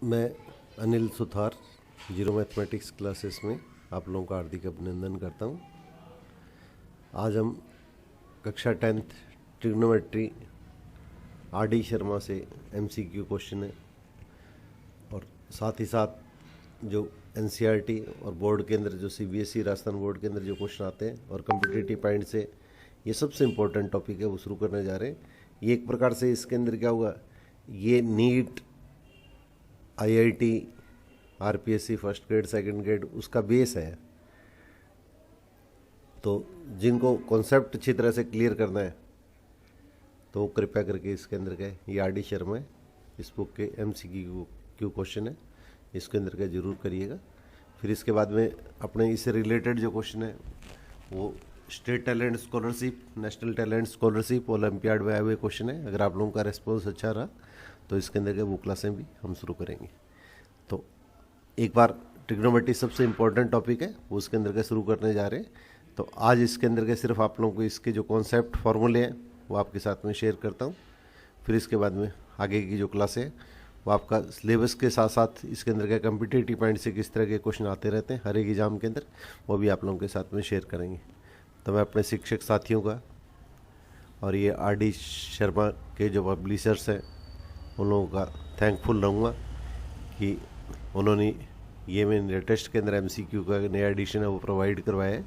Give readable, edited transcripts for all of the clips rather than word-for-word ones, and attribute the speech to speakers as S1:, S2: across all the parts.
S1: मैं Anil Suthar zero mathematics classes में आप लोगों का हार्दिक अभिनंदन करता हूं। आज हम कक्षा 10th ट्रिग्नोमेट्री आर.डी. शर्मा से एमसीक्यू क्वेश्चन है और साथ ही साथ जो एनसीईआरटी और बोर्ड के अंदर जो सीबीएसई राजस्थान बोर्ड के अंदर जो क्वेश्चन आते हैं और कम्पिटिटिव पॉइंट से ये सबसे इम्पोर्टेंट टॉपिक है वो शुरू करने जा रहे हैं। ये एक प्रकार से इसके अंदर क्या होगा, ये NEET, IIT, RPSC first grade second grade उसका बेस है। तो जिनको कॉन्सेप्ट अच्छी तरह से क्लियर करना है तो वो कृपया करके इसके अंदर का ये आर.डी. शर्मा है, इस बुक के एमसीक्यू क्वेश्चन है, इसके अंदर का जरूर करिएगा। फिर इसके बाद में अपने इससे रिलेटेड जो क्वेश्चन है वो state talent scholarship, national talent scholarship, olympiad में आए हुए क्वेश्चन है। अगर आप लोगों का रेस्पॉन्स अच्छा रहा तो इसके अंदर के वो क्लासें भी हम शुरू करेंगे। तो एक बार ट्रिग्नोमेट्री सबसे इम्पोर्टेंट टॉपिक है वो उसके अंदर के शुरू करने जा रहे हैं। तो आज इसके अंदर के सिर्फ आप लोगों को इसके जो कॉन्सेप्ट फार्मूले हैं वो आपके साथ में शेयर करता हूँ। फिर इसके बाद में आगे की जो क्लासें हैं वो आपका सिलेबस के साथ साथ इसके अंदर के कम्पिटिटिव पॉइंट से किस तरह के क्वेश्चन आते रहते हैं हर एक एग्जाम के अंदर, वो भी आप लोगों के साथ में शेयर करेंगे। तो मैं अपने शिक्षक साथियों का और ये आर.डी. शर्मा के जो पब्लिशर्स हैं उन लोगों का थैंकफुल रहूँगा कि उन्होंने ये मेरे लेटेस्ट के अंदर एमसीक्यू का नया एडिशन है वो प्रोवाइड करवाया है।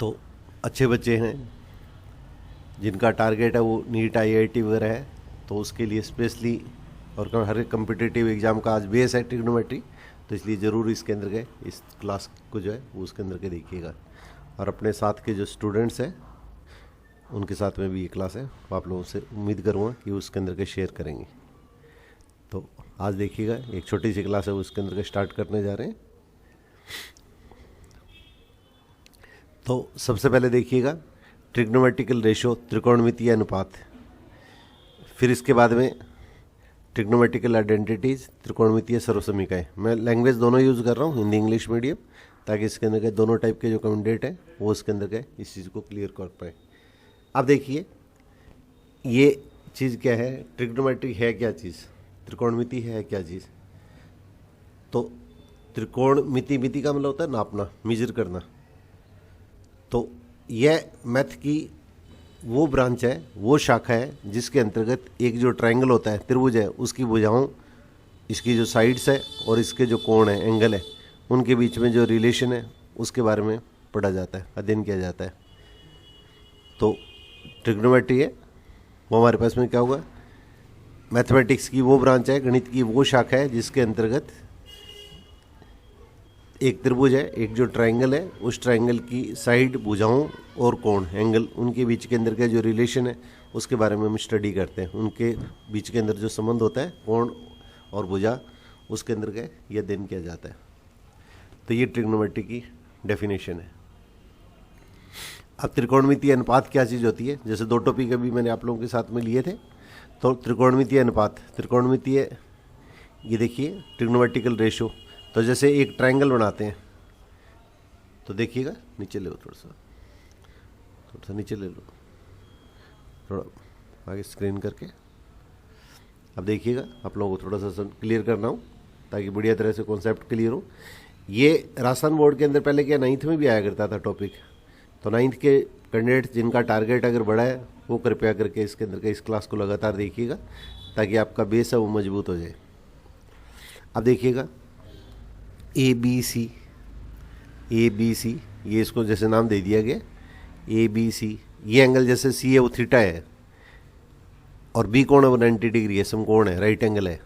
S1: तो अच्छे बच्चे हैं जिनका टारगेट है वो नीट, आईआईटी वगैरह है, तो उसके लिए स्पेशली और हर एक कम्पिटिटिव एग्ज़ाम का आज बेस है ट्रिग्नोमेट्री, तो इसलिए ज़रूर इसके अंदर के इस क्लास को जो है वो उसके अंदर के देखिएगा। और अपने साथ के जो स्टूडेंट्स हैं उनके साथ में भी ये क्लास है, वो आप लोगों से उम्मीद करूँगा कि उसके अंदर के शेयर करेंगे। तो आज देखिएगा एक छोटी सी क्लास है वो उसके अंदर के स्टार्ट करने जा रहे हैं। तो सबसे पहले देखिएगा ट्रिग्नोमेट्रिकल रेशो, त्रिकोणमितीय अनुपात। फिर इसके बाद में ट्रिग्नोमेट्रिकल आइडेंटिटीज़, त्रिकोणमितीय सर्वसमीकरण। मैं लैंग्वेज दोनों यूज़ कर रहा हूँ, हिंदी इंग्लिश मीडियम, ताकि इसके अंदर के दोनों टाइप के जो कैंडिडेट हैं वो इसके अंदर के इस चीज़ को क्लियर कर पाए। अब देखिए ये चीज़ क्या है, ट्रिग्नोमेट्री है क्या चीज़, त्रिकोणमिति है क्या चीज़। तो त्रिकोणमिति, मिति का मतलब होता है नापना, मेजर करना। तो यह मैथ की वो ब्रांच है, वो शाखा है जिसके अंतर्गत एक जो ट्रायंगल होता है, त्रिभुज है, उसकी भुजाओं, इसकी जो साइड्स है और इसके जो कोण है, एंगल है, उनके बीच में जो रिलेशन है उसके बारे में पढ़ा जाता है, अध्ययन किया जाता है। तो ट्रिग्नोमेट्री है वो हमारे पास में क्या होगा, मैथमेटिक्स की वो ब्रांच है, गणित की वो शाखा है जिसके अंतर्गत एक त्रिभुज है, एक जो ट्रायंगल है, उस ट्रायंगल की साइड, भुजाओं और कोण, एंगल, उनके बीच के अंदर का जो रिलेशन है उसके बारे में हम स्टडी करते हैं। उनके बीच के अंदर जो संबंध होता है कोण और भुजा, उसके अंदर का यह अध्ययन किया जाता है। तो ये ट्रिग्नोमेट्री की डेफिनेशन है। अब त्रिकोणमितीय अनुपात क्या चीज़ होती है, जैसे दो टॉपिक अभी मैंने आप लोगों के साथ में लिए थे। तो त्रिकोणमितीय अनुपात, त्रिकोणमितीय, ये देखिए ट्रिग्नोमेट्रिकल रेशो। तो जैसे एक ट्रायंगल बनाते हैं, तो देखिएगा नीचे ले लो, थोड़ा सा नीचे ले लो, थोड़ा आगे स्क्रीन करके। अब देखिएगा आप लोगों को थोड़ा सा क्लियर करना हो ताकि बढ़िया तरह से कॉन्सेप्ट क्लियर हो। ये राजस्थान बोर्ड के अंदर पहले क्या 9th में भी आया करता था टॉपिक। तो 9th के कैंडिडेट जिनका टारगेट अगर बड़ा है वो कृपया करके इसके अंदर के इस क्लास को लगातार देखिएगा ताकि आपका बेस है वो मजबूत हो जाए। अब देखिएगा ABC, ये इसको जैसे नाम दे दिया गया ABC। ये एंगल जैसे C है वो थीटा है और B कोण है वो 90 डिग्री है, समकोण है, राइट एंगल है।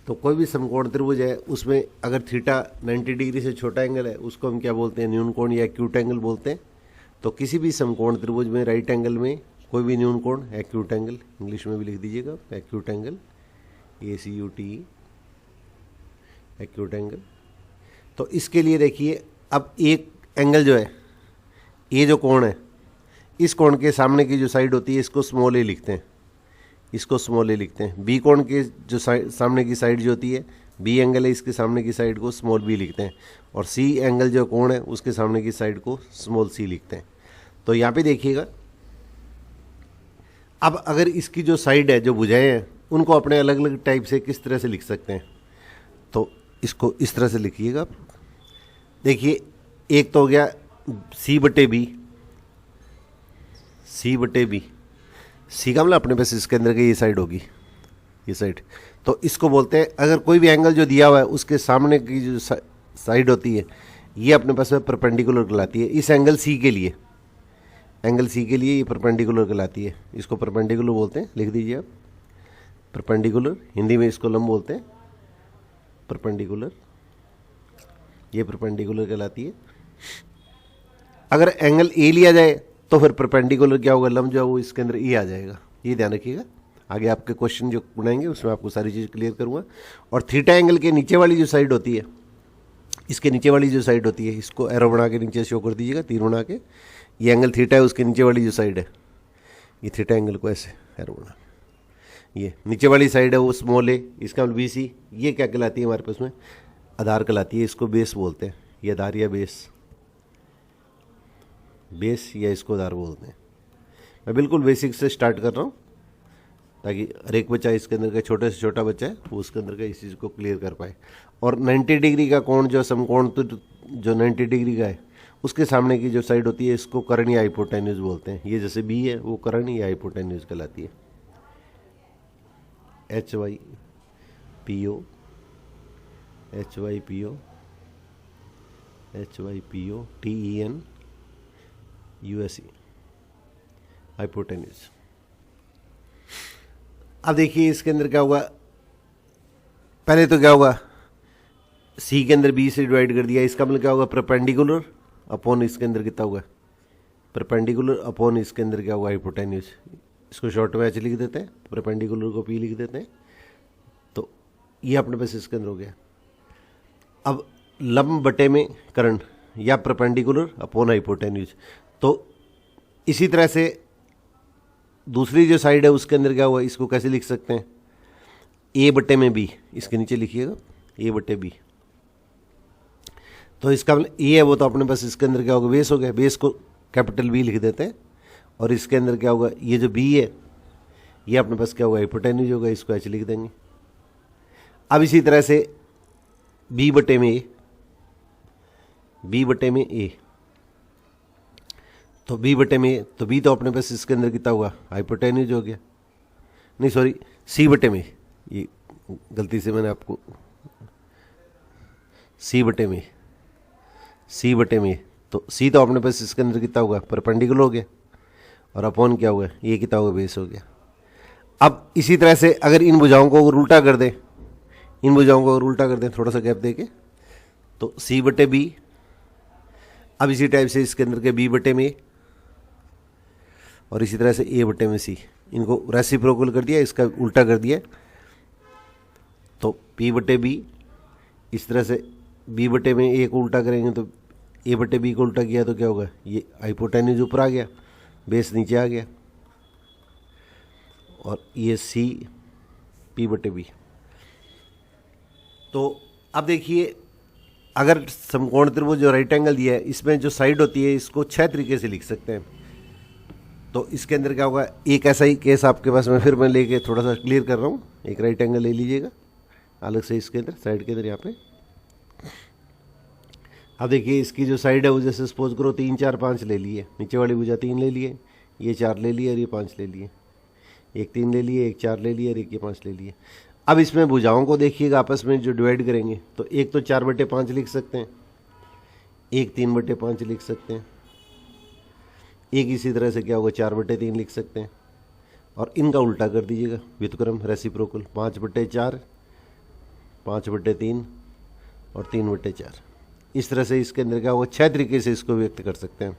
S1: तो कोई भी समकोण त्रिभुज है उसमें अगर थीटा 90 डिग्री से छोटा एंगल है उसको हम क्या बोलते हैं, न्यून कोण या एक्यूट एंगल बोलते हैं। तो किसी भी समकोण त्रिभुज में राइट एंगल में कोई भी न्यून कोण, एक्यूट एंगल, इंग्लिश में भी लिख दीजिएगा acute angle, ACUTE, acute angle. तो इसके लिए देखिए अब एक एंगल जो है, ये जो कोण है, इस कोण के सामने की जो साइड होती है इसको स्मॉल ए लिखते हैं, इसको स्मॉल ए लिखते हैं। बी कोण के जो सामने की साइड जो होती है, बी एंगल है, इसके सामने की साइड को स्मॉल बी लिखते हैं। और सी एंगल जो कोण है उसके सामने की साइड को स्मॉल सी लिखते हैं। तो यहाँ पे देखिएगा अब अगर इसकी जो साइड है, जो भुजाएं हैं, उनको अपने अलग अलग टाइप से किस तरह से लिख सकते हैं। तो इसको इस तरह से लिखिएगा आप। देखिए एक तो हो गया C/B, C/B, सी का मतलब अपने पास इसके अंदर की ये साइड होगी, ये साइड। तो इसको बोलते हैं, अगर कोई भी एंगल जो दिया हुआ है उसके सामने की जो साइड होती है ये अपने पास में परपेंडिकुलर कहलाती है। इस एंगल C के लिए, एंगल C के लिए ये परपेंडिकुलर कहलाती है। इसको परपेंडिकुलर बोलते हैं, लिख दीजिए आप, परपेंडिकुलर। हिंदी में इसको लंब बोलते हैं, परपेंडिकुलर, ये परपेंडिकुलर कहलाती है। अगर एंगल A लिया जाए तो फिर परपेंडिकुलर क्या होगा, लंब जो है वो इसके अंदर E आ जाएगा। ये ध्यान रखिएगा, आगे आपके क्वेश्चन जो बनाएंगे उसमें आपको सारी चीज़ क्लियर करूँगा। और थीटा एंगल के नीचे वाली जो साइड होती है, इसके नीचे वाली जो साइड होती है, इसको एरो बना के नीचे शो कर दीजिएगा, तीर बना के। ये एंगल थीटा है, उसके नीचे वाली जो साइड है, ये थीटा एंगल को ऐसे एरो बना, ये नीचे वाली साइड है वो स्मॉल है, इसका मतलब BC। ये क्या कहलाती है हमारे पास में, आधार कहलाती है। इसको बेस बोलते हैं, ये आधार या बेस, बेस या इसको आधार बोलते हैं। मैं बिल्कुल बेसिक से स्टार्ट कर रहा हूँ ताकि हर एक बच्चा इसके अंदर का, छोटे से छोटा बच्चा है वो उसके अंदर का इस चीज़ को क्लियर कर पाए। और 90 डिग्री का कोण, जो समकोण तो जो 90 डिग्री का है, उसके सामने की जो साइड होती है इसको कर्ण या हाइपोटेन्यूज बोलते हैं। ये जैसे B है वो कर्ण या हाइपोटेन्यूज कहलाती है। HYPO, HYPO, HYPO, TEN, USE, hypotenuse. अब देखिए इसके अंदर क्या होगा, पहले तो क्या होगा, C के अंदर B से डिवाइड कर दिया, इसका मतलब क्या होगा, परपेंडिकुलर अपॉन इसके अंदर कितना होगा, परपेंडिकुलर अपॉन इसके अंदर क्या होगा, हाइपोटेन्यूज। इसको शॉर्ट में H लिख देते हैं, परपेंडिकुलर को P लिख देते हैं। तो ये अपने पास इसके अंदर हो गया। अब लंब बटे में कर्ण या परपेंडिकुलर अपॉन हाइपोटेन्यूज। तो इसी तरह से दूसरी जो साइड है उसके अंदर क्या हुआ, इसको कैसे लिख सकते हैं, A/B, इसके नीचे लिखिएगा A/B। तो इसका मतलब A है वो तो अपने पास इसके अंदर क्या होगा, बेस हो गया, बेस को कैपिटल B लिख देते हैं। और इसके अंदर क्या होगा, ये जो B है ये अपने पास क्या होगा, हाइपोटेन्यूज होगा, इसको H लिख देंगे। अब इसी तरह से B/A, B/A, तो B/A, तो B तो अपने पास इसके अंदर कितना होगा, हाइपोटेन्यूज हो गया, नहीं सॉरी C/A, ये गलती से मैंने आपको C/A, C/A, तो C तो अपने पास इसके अंदर कितना होगा, परपेंडिकुलर हो गया, और अपॉन क्या होगा, ये कितना होगा, बेस हो गया। अब इसी तरह से अगर इन भुजाओं को अगर उल्टा कर दें, इन भुजाओं को अगर उल्टा कर दें थोड़ा सा गैप देके, तो C/B। अब इसी टाइप से इसके अंदर के B/A और इसी तरह से A/C, इनको रेसिप्रोकल कर दिया, इसका उल्टा कर दिया, तो P/B। इस तरह से B/A को उल्टा करेंगे तो A/B को उल्टा किया तो क्या होगा, ये हाइपोटेन्यूज ऊपर आ गया, बेस नीचे आ गया, और ये C P/B। तो अब देखिए, अगर समकोण त्रिभुज जो राइट एंगल दिया है, इसमें जो साइड होती है इसको 6 तरीके से लिख सकते हैं। तो इसके अंदर क्या होगा, एक ऐसा ही केस आपके पास में फिर मैं लेके थोड़ा सा क्लियर कर रहा हूँ। एक राइट एंगल ले लीजिएगा अलग से, इसके अंदर साइड के अंदर यहाँ पे। अब देखिए इसकी जो साइड है वो जैसे सपोज करो 3, 4, 5 ले लिए, नीचे वाली भुजा 3 ले लिए, ये 4 ले लिए और ये 5 ले लिए, एक 3 ले लिए, एक 4 ले लिए और एक ये 5 ले लिए। अब इसमें भुजाओं को देखिएगा आपस में जो डिवाइड करेंगे, तो एक तो 4/5 लिख सकते हैं, एक 3/5 लिख सकते हैं, एक इसी तरह से क्या होगा 4/3 लिख सकते हैं। और इनका उल्टा कर दीजिएगा, व्युत्क्रम रेसिप्रोकल, 5/4, 5/3 और 3/4। इस तरह से इसके अंदर क्या होगा, 6 तरीके से इसको व्यक्त कर सकते हैं।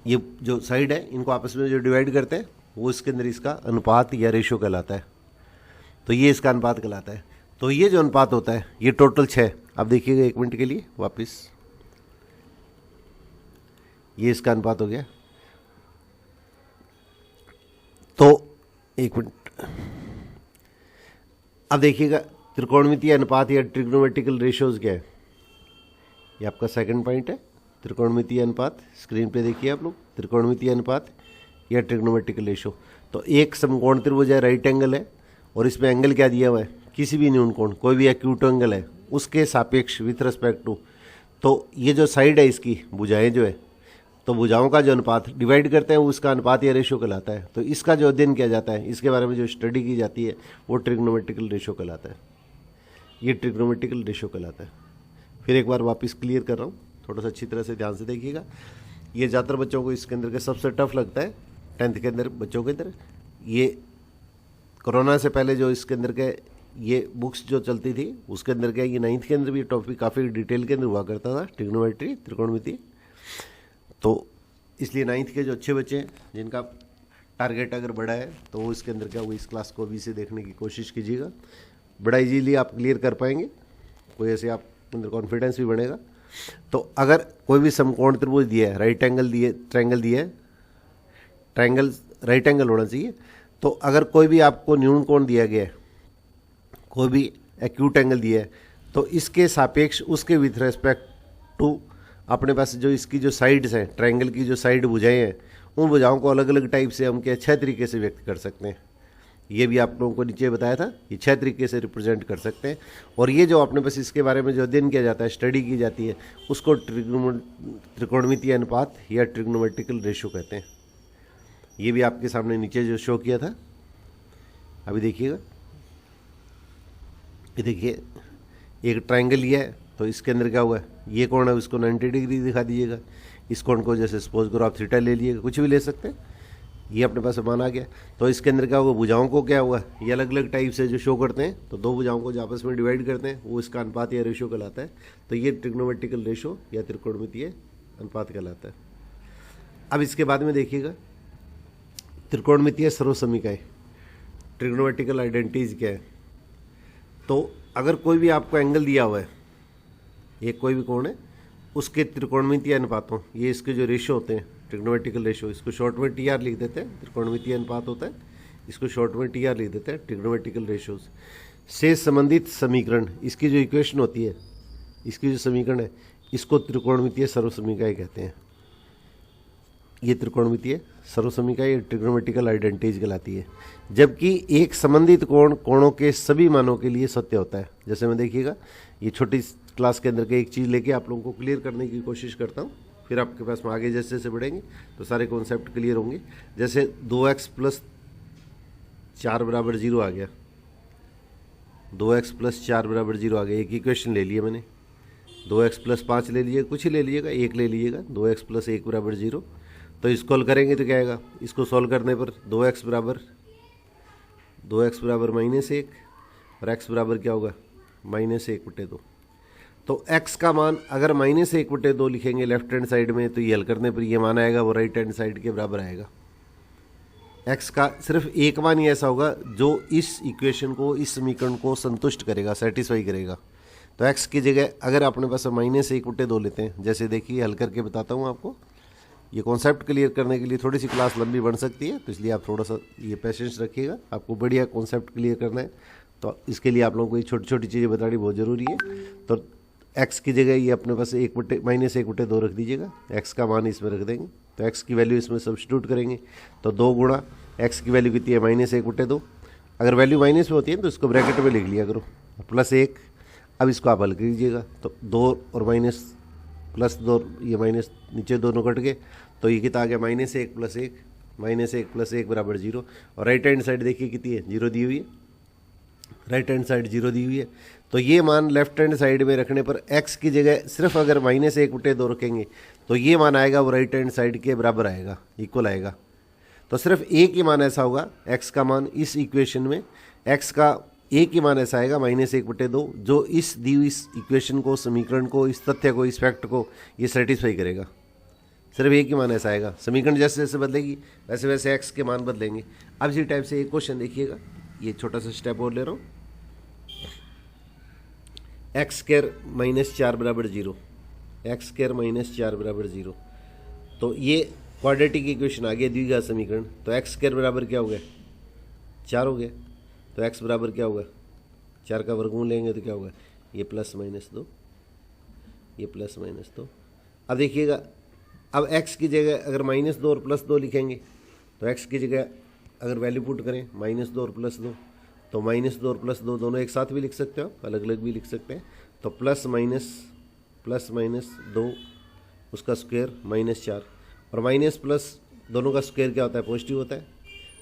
S1: ये जो साइड है इनको आपस में जो डिवाइड करते हैं वो इसके अंदर इसका अनुपात या रेशो कहलाता है। तो ये इसका अनुपात कहलाता है। तो ये जो अनुपात होता है ये टोटल 6। अब देखिएगा 1 मिनट के लिए वापस, ये इसका अनुपात हो गया। तो 1 मिनट, अब देखिएगा त्रिकोणमितीय अनुपात या ट्रिग्नोमेट्रिकल रेशियोज क्या है, ये आपका सेकंड पॉइंट है। त्रिकोणमितीय अनुपात, स्क्रीन पे देखिए आप लोग, त्रिकोणमितीय अनुपात या ट्रिग्नोमेट्रिकल रेशियो। तो एक समकोण त्रिभुज है, राइट एंगल है, और इसमें एंगल क्या दिया हुआ है, किसी भी न्यून कोण, कोई भी एक्यूट एंगल है उसके सापेक्ष विथ रिस्पेक्ट टू, तो ये जो साइड है इसकी भुजाएं जो है, तो भुजाओं का जो अनुपात डिवाइड करते हैं उसका अनुपात या रेशो कहलाता है। तो इसका जो अध्ययन किया जाता है, इसके बारे में जो स्टडी की जाती है वो ट्रिग्नोमेट्रिकल रेशो कहलाता है। ये ट्रिग्नोमेट्रिकल रेशो कहलाता है। फिर एक बार वापस क्लियर कर रहा हूँ, थोड़ा सा अच्छी तरह से ध्यान से देखिएगा। ये ज़्यादातर बच्चों को इसके अंदर के सबसे टफ लगता है 10th के अंदर बच्चों के अंदर। ये कोरोना से पहले जो इसके अंदर के ये बुक्स जो चलती थी उसके अंदर क्या, ये 9th के अंदर भी टॉपिक काफ़ी डिटेल के अंदर हुआ करता था, ट्रिग्नोमेट्री, त्रिकोणमिति। तो इसलिए 9th के जो अच्छे बच्चे हैं जिनका टारगेट अगर बड़ा है तो वो इसके अंदर क्या, वो इस क्लास को अभी से देखने की कोशिश कीजिएगा। बड़ा इजीली आप क्लियर कर पाएंगे, कोई ऐसे आप अंदर कॉन्फिडेंस भी बढ़ेगा। तो अगर कोई भी समकोण त्रिभुज दिया है, राइट एंगल दिए, ट्रायंगल दिया है, ट्रायंगल राइट एंगल होना चाहिए। तो अगर कोई भी आपको न्यून कोण दिया गया है, कोई भी एक्यूट एंगल दिया है, तो इसके सापेक्ष उसके विथ रेस्पेक्ट टू अपने पास जो इसकी जो साइड्स हैं, ट्रायंगल की जो साइड भुजाएं हैं, उन भुजाओं को अलग अलग टाइप से हम क्या 6 तरीके से व्यक्त कर सकते हैं। ये भी आप लोगों को नीचे बताया था, ये 6 तरीके से रिप्रेजेंट कर सकते हैं। और ये जो अपने पास इसके बारे में जो अध्ययन किया जाता है, स्टडी की जाती है, उसको त्रिकोणमितीय अनुपात या ट्रिग्नोमेट्रिकल रेशो कहते हैं। ये भी आपके सामने नीचे जो शो किया था, अभी देखिएगा। ये देखिए एक ट्रायंगल लिया है, तो इसके अंदर क्या हुआ है, ये कोण है उसको 90 डिग्री दिखा दीजिएगा। इस कोण को जैसे सपोज करो आप थीटा ले लीजिएगा, कुछ भी ले सकते हैं, ये अपने पास मान आ गया। तो इसके अंदर क्या हुआ, भुजाओं को क्या हुआ, ये अलग अलग टाइप से जो शो करते हैं, तो दो भुजाओं को जो आपस में डिवाइड करते हैं वो इसका अनुपात या रेशो कहलाता है। तो ये ट्रिग्नोमेट्रिकल रेशो या त्रिकोणमितीय अनुपात कहलाता है। अब इसके बाद में देखिएगा त्रिकोणमितीय सर्वसमीकाएं, ट्रिग्नोमेट्रिकल आइडेंटिटीज क्या है। तो अगर कोई भी आपको एंगल दिया हुआ है, ये कोई भी कोण है, उसके त्रिकोणमितीय अनुपातों, ये इसके जो रेशो होते हैं ट्रिग्नोमेट्रिकल रेशो, इसको शॉर्ट में टीआर लिख देते हैं, त्रिकोणमितीय अनुपात होता है, इसको शॉर्ट में टीआर लिख देते हैं, ट्रिग्नोमेट्रिकल रेशोज से संबंधित समीकरण, इसकी जो इक्वेशन होती है, इसकी जो समीकरण है, इसको त्रिकोणमितीय सर्वसमीकाएं कहते हैं। ये त्रिकोणमितीय सर्वसमीकाएं ट्रिग्नोमेट्रिकल आइडेंटिटीज कहलाती है। जबकि एक संबंधित कोण कोणों के सभी मानों के लिए सत्य होता है। जैसे मैं देखिएगा ये छोटी क्लास के अंदर के एक चीज़ लेके आप लोगों को क्लियर करने की कोशिश करता हूँ, फिर आपके पास में आगे जैसे जैसे बढ़ेंगे तो सारे कॉन्सेप्ट क्लियर होंगे। जैसे 2x + 4 = 0 आ गया, 2x + 4 = 0 आ गया। एक इक्वेशन ले लिया मैंने, 2x + 5 ले लीजिएगा, कुछ ही ले लीजिएगा, एक ले लीजिएगा, 2x + 1 = 0। तो इसको हल करेंगे तो क्या आएगा, इसको सॉल्व करने पर 2x बराबर -1 और x बराबर क्या होगा -1/2। तो x का मान अगर -1/2 लिखेंगे लेफ्ट हैंड साइड में, तो ये हल करने पर ये मान आएगा वो राइट हैंड साइड के बराबर आएगा। x का सिर्फ एक मान ही ऐसा होगा जो इस इक्वेशन को, इस समीकरण को संतुष्ट करेगा, सेटिस्फाई करेगा। तो x की जगह अगर अपने पास -1/2 लेते हैं, जैसे देखिए हल करके बताता हूँ आपको, ये कॉन्सेप्ट क्लियर करने के लिए थोड़ी सी क्लास लंबी बन सकती है, तो इसलिए आप थोड़ा सा ये पेशेंस रखिएगा। आपको बढ़िया कॉन्सेप्ट क्लियर करना है, तो इसके लिए आप लोगों को ये छोटी छोटी चीज़ें बतानी बहुत ज़रूरी है। तो x की जगह ये अपने पास -1/2 रख दीजिएगा, x का मान इसमें रख देंगे, तो x की वैल्यू इसमें सब्स्टिट्यूट करेंगे, तो 2 गुणा x की वैल्यू कितनी है -1/2। अगर वैल्यू माइनस में होती है तो इसको ब्रैकेट में लिख लिया करो, +1। अब इसको आप हल कीजिएगा, तो 2 और माइनस +2, ये माइनस नीचे दोनों कट गए, तो ये कितना आ गया -1 + 1, -1 + 1 = 0। और राइट हैंड साइड देखिए कितनी है, 0 दी हुई है, राइट हैंड साइड 0 दी हुई है। तो ये मान लेफ्ट हैंड साइड में रखने पर x की जगह सिर्फ अगर -1/2 रखेंगे तो ये मान आएगा वो राइट हैंड साइड के बराबर आएगा, इक्वल आएगा। तो सिर्फ एक ही मान ऐसा होगा, x का मान इस इक्वेशन में x का एक ही मान ऐसा आएगा -1/2, जो इस दी हुई इस इक्वेशन को, समीकरण को, इस तथ्य को, इस फैक्ट को ये सेटिस्फाई करेगा। सिर्फ एक ही मान ऐसा आएगा। समीकरण जैसे जैसे बदलेगी वैसे वैसे x के मान बदलेंगे। अब इसी टाइप से एक क्वेश्चन देखिएगा, ये छोटा सा स्टेप और ले रहा हूँ। x² - 4 = 0, x² - 4 = 0। तो ये क्वाड्रेटिक इक्वेशन आ गया, द्विघात समीकरण। तो x² बराबर क्या हो गया, 4 हो गया। तो x बराबर क्या होगा, 4 का वर्गमूल लेंगे तो क्या होगा, ये +-2, ये +-2। अब देखिएगा, अब x की जगह अगर -2 और +2 लिखेंगे, तो x की जगह अगर वैल्यू पुट करें -2 और +2, तो -2 और +2 दोनों एक साथ भी लिख सकते हो, अलग अलग भी लिख सकते हैं। तो प्लस माइनस 2 उसका स्क्वायर -4 और माइनस प्लस दोनों का स्क्वायर क्या होता है, पॉजिटिव होता है।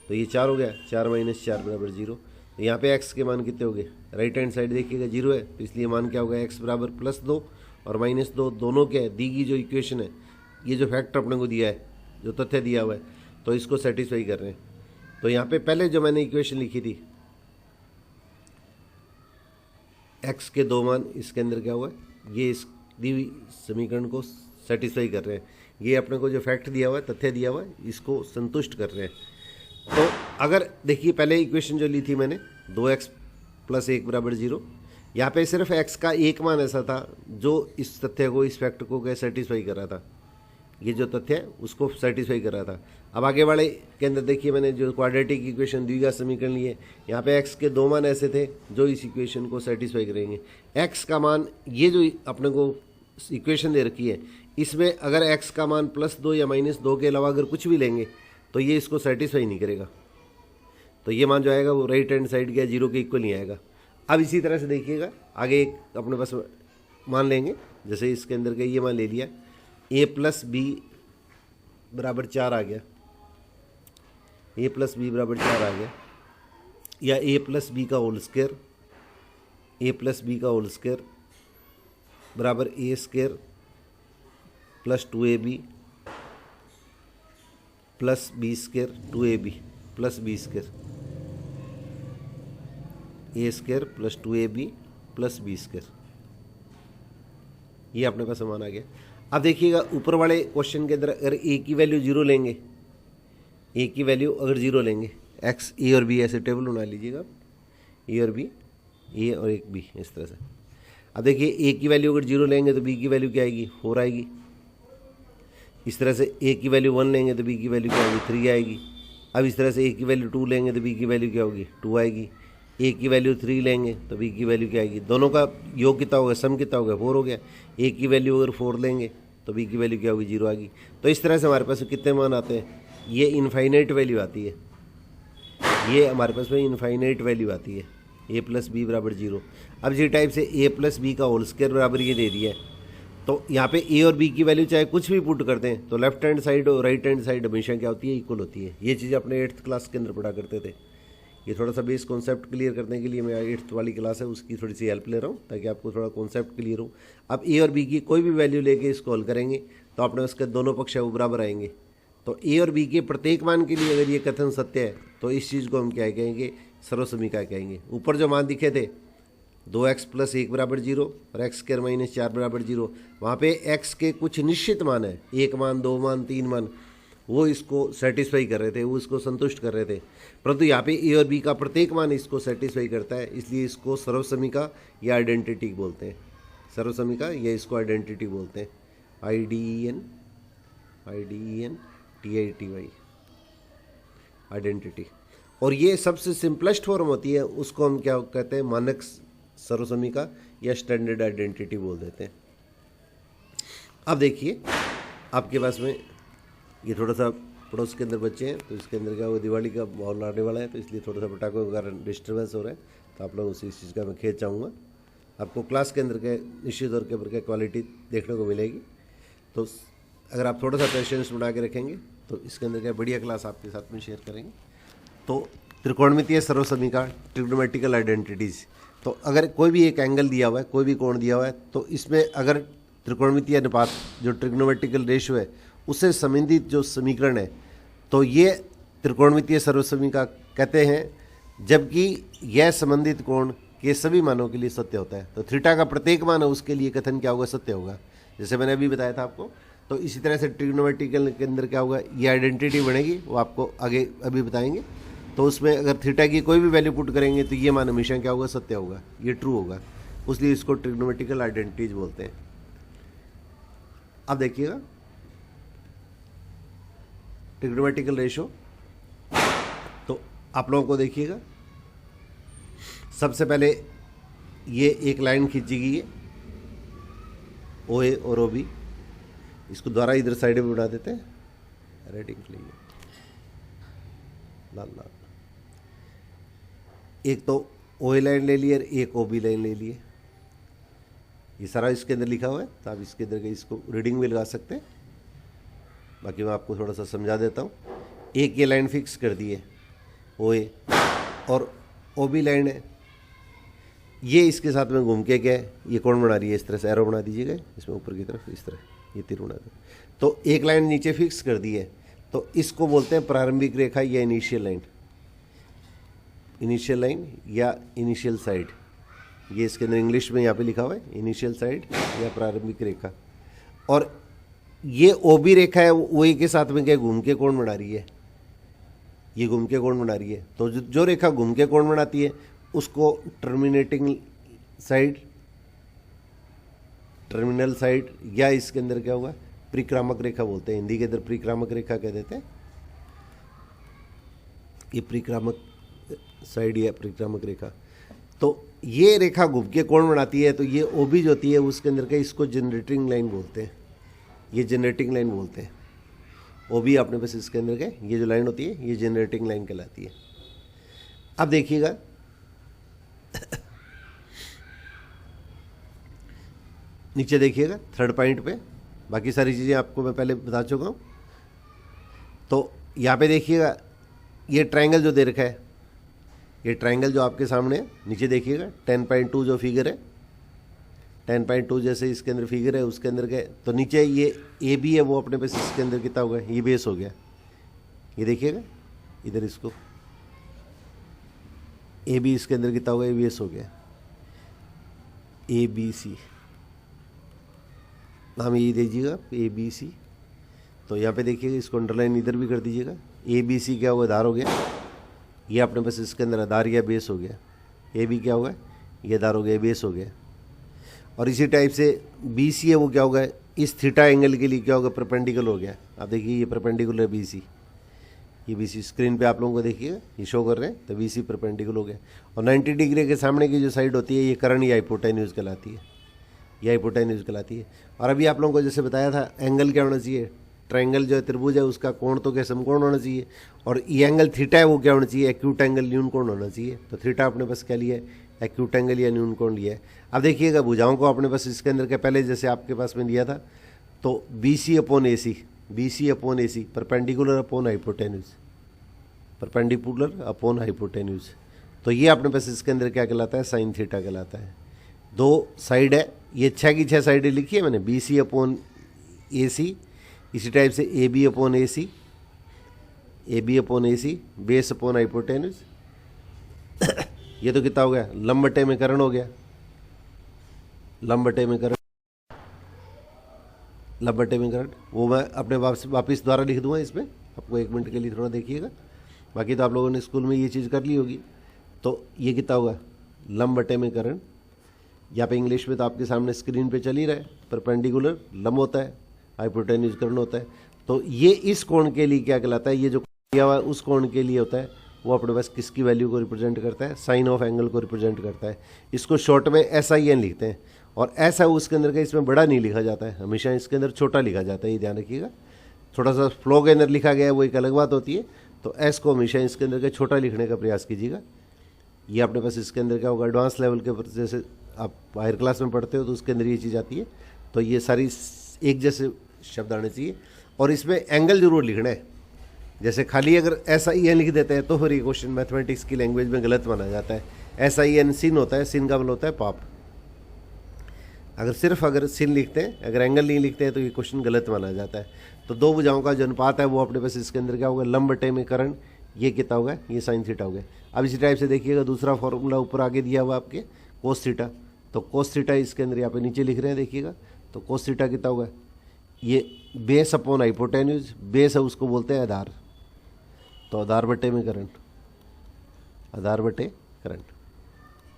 S1: तो ये 4 हो गया, 4 - 4 बराबर 0। तो यहाँ पे x के मान कितने हो गए, राइट हैंड साइड देखिएगा 0 है, तो इसलिए मान क्या होगा, x बराबर +2 और -2 दोनों क्या है, दी गई जो इक्वेशन है, ये जो फैक्टर अपने को दिया है, जो तथ्य दिया हुआ है, तो इसको सेटिस्फाई कर रहे हैं। तो यहाँ पे पहले जो मैंने इक्वेशन लिखी थी, x के 2 मान इसके अंदर क्या हुआ, ये इस दी हुई समीकरण को सेटिस्फाई कर रहे हैं। ये अपने को जो फैक्ट दिया हुआ है, तथ्य दिया हुआ है, इसको संतुष्ट कर रहे हैं। तो अगर देखिए पहले इक्वेशन जो ली थी मैंने 2x + 1 बराबर 0, यहाँ पे सिर्फ x का एक मान ऐसा था जो इस तथ्य को, इस फैक्ट को क्या सेटिस्फाई कर रहा था, ये जो तथ्य है उसको सेटिस्फाई कर रहा था। अब आगे वाले के अंदर देखिए मैंने जो क्वाड्रेटिक इक्वेशन द्विघात समीकरण लिए, यहाँ पे x के 2 मान ऐसे थे जो इस इक्वेशन को सेटिस्फाई करेंगे। x का मान, ये जो अपने को इक्वेशन दे रखी है, इसमें अगर x का मान +2 या -2 के अलावा अगर कुछ भी लेंगे तो ये इसको सेटिस्फाई नहीं करेगा। तो ये मान जो आएगा वो राइट हैंड साइड के 0 के इक्वल नहीं आएगा। अब इसी तरह से देखिएगा आगे एक अपने पास मान लेंगे, जैसे इसके अंदर का ये मान ले लिया, a + b बराबर 4 आ गया, a + b बराबर 4 आ गया, या a + b का होल स्क्वायर, a + b का होल स्क्वायर बराबर a² + 2ab + b² 2ab + b², a² + 2ab + b²। ये अपने पास मान आ गया। अब देखिएगा ऊपर वाले क्वेश्चन के अंदर अगर a की वैल्यू 0 लेंगे, a की वैल्यू अगर 0 लेंगे, x, a और b ऐसे टेबल बना लीजिएगा, a और b, a और एक b इस तरह से। अब देखिए a की वैल्यू अगर 0 लेंगे तो b की वैल्यू क्या आएगी, 4 आएगी। इस तरह से a की वैल्यू 1 लेंगे तो b की वैल्यू क्या आएगी, 3 आएगी। अब इस तरह से a की वैल्यू 2 लेंगे तो b की वैल्यू क्या होगी, 2 आएगी। a की वैल्यू 3 लेंगे तो b की वैल्यू क्या आएगी, दोनों का योग कितना होगा, सम कितना होगा, 4 हो गया। a की वैल्यू अगर 4 लेंगे तो b की वैल्यू क्या होगी, 0 आएगी। तो इस तरह से हमारे पास कितने मान आते हैं, ये इनफाइनाइट वैल्यू आती है, ये हमारे पास में इनफाइनाइट वैल्यू आती है, a + b बराबर 0। अब जी टाइप से a + b का होल स्क्वायर बराबर ये दे दिया है, तो यहाँ पे a और b की वैल्यू चाहे कुछ भी पुट करते हैं तो लेफ्ट हैंड साइड और राइट हैंड साइड हमेशा क्या होती है, इक्वल होती है। ये चीज़ अपने 8th क्लास के अंदर पढ़ा करते थे। ये थोड़ा सा बेस कॉन्सेप्ट क्लियर करने के लिए मैं 8th वाली क्लास है उसकी थोड़ी सी हेल्प ले रहा हूँ ताकि आपको थोड़ा कॉन्सेप्ट क्लियर हो। अब a और b की कोई भी वैल्यू लेके इसको हल करेंगे तो अपने उसके दोनों पक्ष है वो बराबर आएंगे। तो a और b के प्रत्येक मान के लिए अगर ये कथन सत्य है तो इस चीज़ को हम क्या कहेंगे, सर्वसमीका कहेंगे। ऊपर जो मान दिखे थे 2x + 1 बराबर 0 और x² - 4 बराबर 0, वहाँ पे x के कुछ निश्चित मान है, 1 मान, 2 मान, 3 मान, वो इसको सेटिस्फाई कर रहे थे, वो इसको संतुष्ट कर रहे थे। परंतु यहाँ पे a और b का प्रत्येक मान इसको सेटिस्फाई करता है, इसलिए इसको सर्वसमीका या आइडेंटिटी बोलते हैं। सर्वसमीका या इसको आइडेंटिटी बोलते हैं, IDENTITY, आइडेंटिटी। और ये सबसे सिंपलेस्ट फॉर्म होती है, उसको हम क्या कहते हैं, मानक सर्वसमीका या स्टैंडर्ड आइडेंटिटी बोल देते हैं। अब देखिए आपके पास में ये थोड़ा सा पड़ोस के अंदर बच्चे हैं, तो इसके अंदर क्या होगा, दिवाली का माहौल आने वाला है, तो इसलिए थोड़ा सा पटाखों के कारण डिस्टर्बेंस हो रहा है, तो आप लोग उसी चीज़ का मैं खेद चाहूँगा। आपको क्लास के अंदर के निश्चित तौर के ऊपर क्या क्वालिटी देखने को मिलेगी। तो अगर आप थोड़ा सा पेशेंस बना के रखेंगे तो इसके अंदर क्या बढ़िया क्लास आपके साथ में शेयर करेंगे। तो त्रिकोणमितीय सर्वसमीका, ट्रिग्नोमेट्रिकल आइडेंटिटीज़। तो अगर कोई भी एक एंगल दिया हुआ है, कोई भी कोण दिया हुआ है, तो इसमें अगर त्रिकोणमितीय अनुपात जो ट्रिग्नोमेट्रिकल रेशियो है उससे संबंधित जो समीकरण है तो ये त्रिकोणमितीय सर्वसमीका कहते हैं, जबकि यह संबंधित कोण के सभी मानों के लिए सत्य होता है। तो थीटा का प्रत्येक मान है उसके लिए कथन क्या होगा, सत्य होगा, जैसे मैंने अभी बताया था आपको। तो इसी तरह से ट्रिग्नोमेट्रिकल के अंदर क्या होगा, ये आइडेंटिटी बनेगी, वो आपको आगे अभी बताएंगे। तो उसमें अगर थीटा की कोई भी वैल्यू पुट करेंगे तो ये मान हमेशा क्या होगा, सत्य होगा, ये ट्रू होगा, इसलिए इसको ट्रिग्नोमेट्रिकल आइडेंटिटीज बोलते हैं। अब देखिएगा ट्रिग्नोमेट्रिकल रेशो, तो आप लोगों को देखिएगा सबसे पहले ये एक लाइन खींची गई है OA और OB, इसको द्वारा इधर साइड में बना देते हैं, रेटिंग के लिए लाल लाल। एक तो ओ ए लाइन ले लिए, एक ओ बी लाइन ले लिए। ये सारा इसके अंदर लिखा हुआ है, तो आप इसके अंदर के इसको रीडिंग भी लगा सकते हैं। बाकी मैं आपको थोड़ा सा समझा देता हूँ। एक ये लाइन फिक्स कर दी है ओ ए, और ओ बी लाइन है, ये इसके साथ में घूम के क्या है, ये कौन बना रही है, इस तरह से एरो बना दीजिएगा इसमें ऊपर की तरफ, इस तरह ये तीर बना दो। तो एक लाइन नीचे फिक्स कर दी है, तो इसको बोलते हैं प्रारंभिक रेखा या इनिशियल लाइन। इनिशियल लाइन या इनिशियल साइड, ये इसके अंदर इंग्लिश में यहाँ पे लिखा हुआ है, इनिशियल साइड या प्रारंभिक रेखा। और ये ओ बी रेखा है, वो ए के साथ में क्या घूम के कोण बना रही है, ये घूम के कोण बना रही है। तो जो रेखा घूम के कोण बनाती है उसको टर्मिनेटिंग साइड, टर्मिनल साइड, या इसके अंदर क्या होगा, परिक्रामक रेखा बोलते हैं। हिंदी के अंदर परिक्रामक रेखा कह देते हैं। ये परिक्रामक साइड या परिक्रामक रेखा। तो ये रेखा घूम के कोण बनाती है, तो ये ओ बी जो होती है उसके अंदर का, इसको जनरेटिंग लाइन बोलते हैं। ये जनरेटिंग लाइन बोलते हैं। ओ बी अपने पास इसके अंदर का ये जो लाइन होती है ये जनरेटिंग लाइन कहलाती है। अब देखिएगा नीचे देखिएगा थर्ड पॉइंट पे, बाकी सारी चीज़ें आपको मैं पहले बता चुका हूँ। तो यहाँ पे देखिएगा ये ट्रायंगल जो दे रखा है, ये ट्रायंगल जो आपके सामने है, नीचे देखिएगा 10.2 जो फिगर है, 10.2 जैसे इसके अंदर फिगर है उसके अंदर गए, तो नीचे ये ए बी है, वो अपने पास इसके अंदर कितना होगा, ये बेस हो गया। ये देखिएगा इधर इसको ए बी इसके अंदर कितना होगा, ये बेस हो गया। ए बी सी नाम यही दीजिएगा, ए बी सी। तो यहाँ पे देखिएगा इसको अंडरलाइन इधर भी कर दीजिएगा। ए बी सी क्या होगा, आधार हो गया। ये अपने पास इसके अंदर आधार या बेस हो गया। ए बी क्या होगा, ये आधार हो गया, बेस हो गया। और इसी टाइप से बी सी है, वो क्या होगा, इस थीटा एंगल के लिए क्या होगा, परपेंडिकुलर हो गया। आप देखिए ये परपेंडिकुलर है बी सी, ये बी सी स्क्रीन पे आप लोगों को देखिएगा ये शो कर रहे हैं, तो बी सी परपेंडिकुलर हो गया। और 90 डिग्री के सामने की जो साइड होती है ये कर्ण या हाइपोटेन्यूज कहलाती है, या हाइपोटेन्यूज कहलाती है। और अभी आप लोगों को जैसे बताया था एंगल क्या होना चाहिए, ट्रायंगल जो है त्रिभुज है उसका कोण तो क्या समकोण होना चाहिए, और ये एंगल थीटा है वो क्या होना चाहिए, एक्यूट एंगल न्यून कोण होना चाहिए। तो थीटा अपने पास क्या लिया है, एक्यूट एंगल या न्यून कोण लिया है। अब देखिएगा भुजाओं को अपने पास इसके अंदर क्या, पहले जैसे आपके पास में लिया था, तो B C upon A C, B C upon A C, perpendicular upon hypotenuse, perpendicular upon hypotenuse. तो ये अपने पास इसके अंदर क्या कहलाता है, साइन थीटा कहलाता है। दो साइड है, ये 6 की 6 साइडें लिखी है मैंने, बी सी अपॉन ए सी, इसी टाइप से A B upon A C, A B upon A C, base upon hypotenuse. ये तो कितना हो गया, लंब बटे में कर्ण हो गया, लंब बटे में कर्ण, लंब बटे में कर्ण। वो मैं अपने वापिस द्वारा लिख दूंगा इसमें, आपको 1 मिनट के लिए थोड़ा देखिएगा। बाकी तो आप लोगों ने स्कूल में ये चीज़ कर ली होगी। तो ये कितना होगा, लंब बटे में कर्ण। यहाँ पे इंग्लिश में तो आपके सामने स्क्रीन पे चल ही रहा है, परपेंडिकुलर लंब होता है, हाइपोटेन्यूज कर्ण होता है। तो ये इस कोण के लिए क्या कहलाता है, ये जो दिया हुआ उस कोण के लिए होता है, वो अपने पास किसकी वैल्यू को रिप्रेजेंट करता है, साइन ऑफ एंगल को रिप्रेजेंट करता है। इसको शॉर्ट में SIN लिखते हैं। और ऐसा उसके अंदर का इसमें बड़ा नहीं लिखा जाता है, हमेशा इसके अंदर छोटा लिखा जाता है, ये ध्यान रखिएगा। थोड़ा सा फ्लो के अंदर लिखा गया है वो एक अलग बात होती है। तो S को हमेशा इसके अंदर का छोटा लिखने का प्रयास कीजिएगा। ये अपने पास इसके अंदर क्या होगा, एडवांस लेवल के, जैसे आप हायर क्लास में पढ़ते हो तो उसके अंदर ये चीज़ आती है। तो ये सारी एक जैसे शब्द आने चाहिए, और इसमें एंगल जरूर लिखना है। जैसे खाली अगर SIN लिख देते हैं तो फिर ये क्वेश्चन मैथमेटिक्स की लैंग्वेज में गलत माना जाता है। SIN सिन होता है, सिन का मतलब होता है पाप। अगर सिन लिखते हैं, अगर एंगल नहीं लिखते हैं तो ये क्वेश्चन गलत माना जाता है। तो दो भुजाओं का जो अनुपात है वो अपने पास इसके अंदर क्या होगा, लंब बटे में कर्ण, ये कितना होगा, ये साइन थीटा हो गया। अब इसी टाइप से देखिएगा दूसरा फॉर्मूला ऊपर आगे दिया हुआ आपके, कोस थीटा। तो कोस थीटा इसके अंदर यहाँ पे नीचे लिख रहे हैं, देखिएगा। तो कोस थीटा कितना होगा, ये बेस अपॉन हाइपोटेन्यूज, बेस है उसको बोलते हैं आधार। तो आधार बटे में करंट, आधार बटे करंट।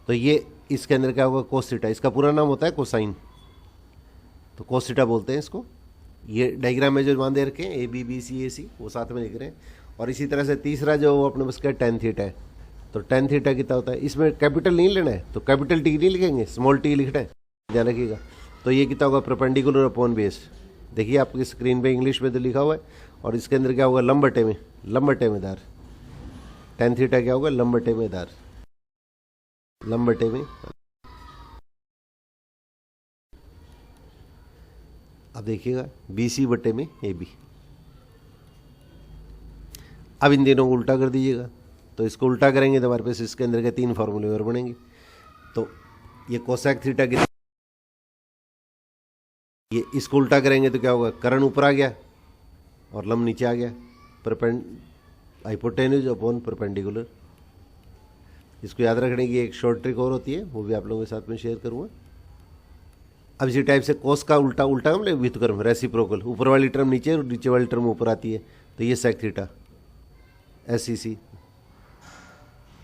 S1: तो ये इसके अंदर क्या होगा, कोस थीटा। इसका पूरा नाम होता है कोसाइन, तो कोस थीटा बोलते हैं इसको। ये डायग्राम में जो मान दे रखे हैं ABBCAC वो साथ में लिख रहे हैं। और इसी तरह से तीसरा जो वो अपने पास क्या, टेन थीटा है। तो टेन थीटा कितना होता है, इसमें कैपिटल नहीं लेना है, तो कैपिटल टी नहीं लिखेंगे, स्मॉल टी लिखना है, ध्यान रखिएगा। तो ये कितना होगा, परपेंडिकुलर अपॉन बेस। देखिए आपकी स्क्रीन पे इंग्लिश में तो लिखा हुआ है, और इसके अंदर क्या होगा, लंब बटे में, लंब बटे में धार। टेन थीटा क्या होगा, लंब बटे में धार। लंब बटे में। अब देखिएगा BC बटे में AB। अब इन तीनों को उल्टा कर दीजिएगा, तो इसको उल्टा करेंगे तो हमारे पास इसके अंदर के 3 फार्मूले और बनेंगे। तो ये कोसेक थीटा की, ये इसको उल्टा करेंगे तो क्या होगा, कर्ण ऊपर आ गया और लंब नीचे आ गया, हाइपोटेन्यूज अपॉन परपेंडिकुलर। इसको याद रखने की एक शॉर्ट ट्रिक और होती है, वो भी आप लोगों के साथ में शेयर करूंगा। अब इसी टाइप से कोस का उल्टा उल्टा मतलब व्युत्क्रम रेसिप्रोकल, ऊपर वाली टर्म नीचे और नीचे वाली टर्म ऊपर आती है, तो ये sec theta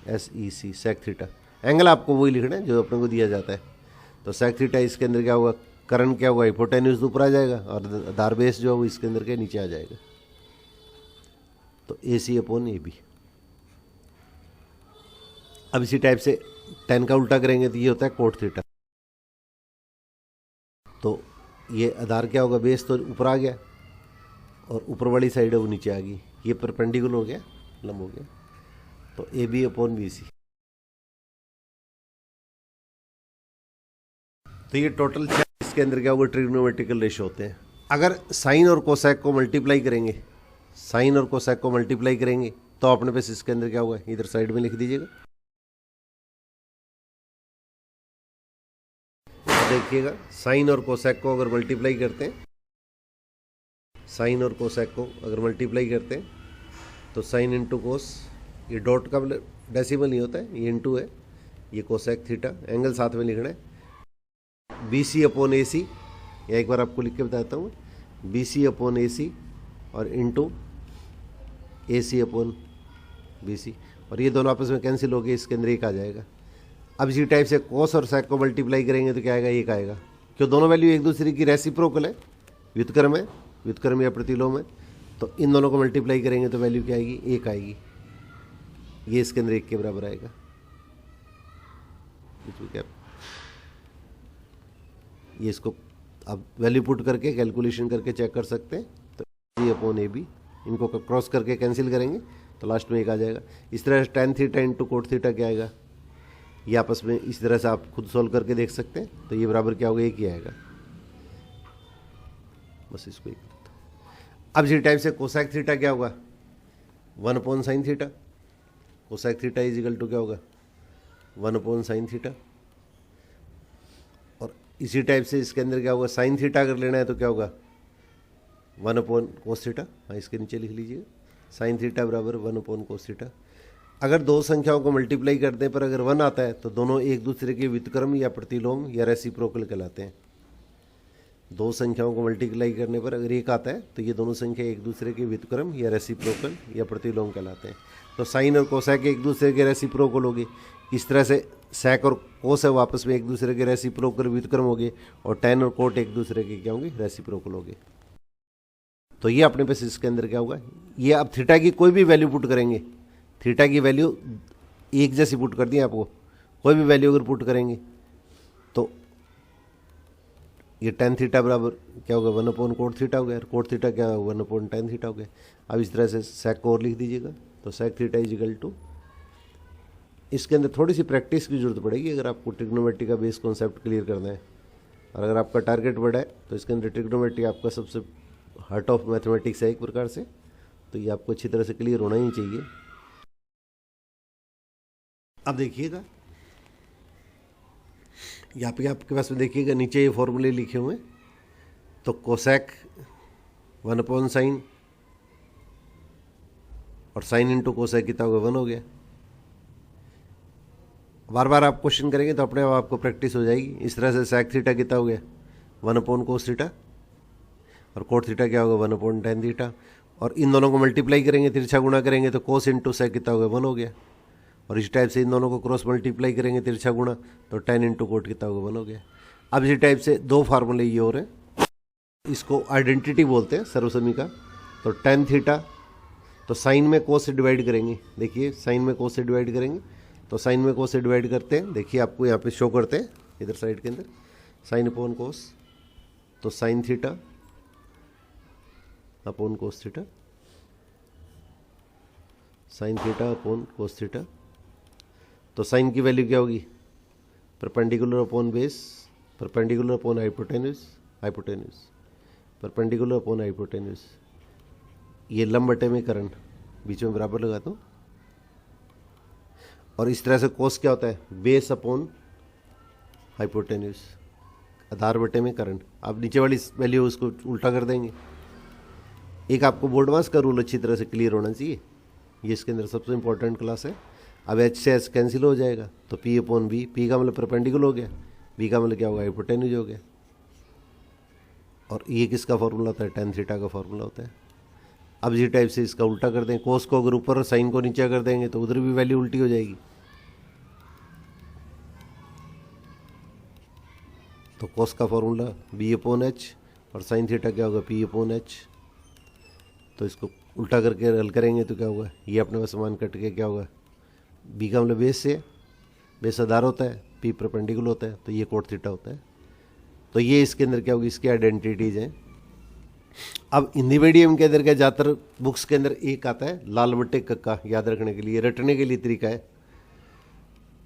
S1: SEC sec theta. Angle आपको वही लिखना है जो अपने को दिया जाता है। तो सेक थीटा इसके अंदर क्या होगा, कर्ण क्या होगा, हाइपोटेन्यूज ऊपर आ जाएगा और आधार बेस जो है वो इसके अंदर के नीचे आ जाएगा। तो AC अपॉन AB। अब इसी टाइप से tan का उल्टा करेंगे तो ये होता है कोट थीटा। तो ये आधार क्या होगा, बेस तो ऊपर आ गया और ऊपर वाली साइड है वो नीचे आ गई, ये परपेंडिकुलर हो गया, लंब हो गया। तो AB अपॉन BC। तो ये टोटल इसके अंदर क्या होगा, ट्रिग्नोमेट्रिकल रेशियो होते हैं। अगर साइन और कोसेक को मल्टीप्लाई करेंगे, साइन और कोसेक को मल्टीप्लाई करेंगे तो अपने पास इसके अंदर क्या होगा, इधर साइड में लिख दीजिएगा। देखिएगा साइन और कोसेक को अगर मल्टीप्लाई करते हैं, साइन और कोसेक को अगर मल्टीप्लाई करते हैं तो साइन इंटू कोस, ये डॉट का डेसिमल नहीं होता है, ये इंटू है, ये कोसेक थीटा, एंगल साथ में लिखना है। BC अपॉन AC, या एक बार आपको लिख के बताता हूँ, BC अपॉन AC और इंटू AC अपॉन BC, और ये दोनों आपस में कैंसिल हो गए, इसके अंदर एक आ जाएगा। अब इसी टाइप से कोस और सेक को मल्टीप्लाई करेंगे तो क्या आएगा, एक आएगा, क्यों दोनों वैल्यू एक दूसरे की रेसिप्रोकल है, व्युत्क्रम है, व्युत्क्रम या प्रतिलोम है। तो इन दोनों को मल्टीप्लाई करेंगे तो वैल्यू क्या आएगी, एक आएगी, ये इसके अंदर एक के बराबर आएगा। क्या ये इसको आप वैल्यू पुट करके कैलकुलेशन करके चेक कर सकते हैं। तो AC अपॉन AB, इनको क्रॉस करके कैंसिल करेंगे तो लास्ट में एक आ जाएगा। इस तरह से tan theta into coat theta क्या आएगा, ये आपस में इस तरह से आप खुद सॉल्व करके देख सकते हैं। तो ये बराबर क्या होगा, एक ही आएगा, बस इसको एक। अब इसी टाइप से कोसेक थीटा क्या होगा, 1 upon sine theta. Cosec theta is equal to क्या होगा, 1 अपॉन साइन थीटा। और इसी टाइप से इसके अंदर क्या होगा, साइन थीटा अगर लेना है तो क्या होगा, 1 अपॉन कोस थीटा। हाँ, इसके नीचे लिख लीजिए, साइन थीटा बराबर 1 अपॉन कोस थीटा। अगर दो संख्याओं को मल्टीप्लाई करते हैं पर अगर 1 आता है तो दोनों एक दूसरे के व्युत्क्रम या प्रतिलोम या रेसिप्रोकल कहलाते हैं। दो संख्याओं को मल्टीप्लाई करने पर अगर एक आता है तो ये दोनों संख्या एक दूसरे के व्युत्क्रम या रेसिप्रोकल या प्रतिलोम कहलाते हैं। तो साइन और कोसेक एक दूसरे के रेसिप्रोकल हो गए, इस तरह से सेक और कोस है वापस में एक दूसरे के रेसिप्रोकल व्युत्क्रम हो गए, और tan और कोट एक दूसरे के क्या होंगे, रेसिप्रोकल हो गए। तो ये अपने पास इसके अंदर क्या होगा, ये अब थीटा की कोई भी वैल्यू पुट करेंगे, थीटा की वैल्यू एक जैसी पुट कर दी आपको, कोई भी वैल्यू अगर पुट करेंगे तो ये tan थीटा बराबर क्या होगा, 1 अपॉन कोट थीटा हो गया, कोट थीटा क्या होगा, 1 अपॉन tan थीटा हो गया। अब इस तरह से सेक को और लिख दीजिएगा, तो sec theta is equal to, इसके अंदर थोड़ी सी प्रैक्टिस की जरूरत पड़ेगी अगर आपको ट्रिग्नोमेट्री का बेस कॉन्सेप्ट क्लियर करना है। और अगर आपका टारगेट बड़ा है तो इसके अंदर ट्रिग्नोमेट्री आपका सबसे हार्ट ऑफ मैथमेटिक्स है एक प्रकार से, तो ये आपको अच्छी तरह से क्लियर होना ही चाहिए। अब देखिएगा यहाँ पे आपके पास में देखिएगा नीचे ये फॉर्मूले लिखे हुए हैं। तो कोसेक 1 अपॉन साइन और साइन इंटू कोसेक कितना होगा, 1 हो गया। बार बार आप क्वेश्चन करेंगे तो अपने आप आपको प्रैक्टिस हो जाएगी। इस तरह से सेक थीटा कितना हो गया, 1 अपॉन कोस थीटा, और कोट थीटा क्या होगा, 1 अपॉन tan थीटा। और इन दोनों को मल्टीप्लाई करेंगे, तिरछा गुणा करेंगे तो कोस इंटू सेक कितना हो गया, 1 हो गया। और इस टाइप से इन दोनों को क्रॉस मल्टीप्लाई करेंगे, तिरछा गुणा, तो tan इंटू कोट कितना होगा, 1 हो गया। अब इसी टाइप से दो फार्मूले ये और हैं, इसको आइडेंटिटी बोलते हैं सर्वसमी का। तो tan थीटा, तो साइन में कोस से डिवाइड करेंगे, देखिए साइन में कोस से डिवाइड करेंगे, तो साइन में कोस से डिवाइड करते हैं, देखिए आपको यहाँ पे शो करते हैं इधर साइड के अंदर, साइन अपॉन कोस, तो sine theta upon cos theta, sine theta upon cos theta. तो साइन की वैल्यू क्या होगी, perpendicular upon base, perpendicular upon hypotenuse, hypotenuse, perpendicular upon hypotenuse, ये लंब बटे में करण, बीच में बराबर लगाता हूँ। और इस तरह से कोस क्या होता है, बेस अपॉन हाइपोटेन्यूज, आधार बटे में करंट। अब नीचे वाली वैल्यू उसको उल्टा कर देंगे। एक आपको बोर्ड मास का रूल अच्छी तरह से क्लियर होना चाहिए, ये इसके अंदर सबसे इंपॉर्टेंट क्लास है। अब एच से एच कैंसिल हो जाएगा तो पी अपॉन बी, पी का मतलब परपेंडिकुलर हो गया, बी का मतलब क्या होगा, हाइपोटेन्यूज हो गया। और ये किसका फॉर्मूला होता है, टेन थीटा का फॉर्मूला होता है। अब इसी टाइप से इसका उल्टा कर दें, कोस को अगर ऊपर साइन को नीचे कर देंगे तो उधर भी वैल्यू उल्टी हो जाएगी। तो कोस का फॉर्मूला बी अपॉन एच और साइन थीटा क्या होगा, पी अपॉन एच। तो इसको उल्टा करके हल करेंगे तो क्या होगा, ये अपने पास समान कट के क्या होगा, बी का मतलब बेस से, बेस आधार होता है, पी परपेंडिकुलर होता है, तो ये कोट थीटा होता है। तो ये इसके अंदर क्या होगी, इसकी आइडेंटिटीज हैं। अब हिंदी मीडियम के अंदर क्या, ज़्यादातर बुक्स के अंदर एक आता है लाल बट्टे कक्का, याद रखने के लिए, रटने के लिए तरीका है।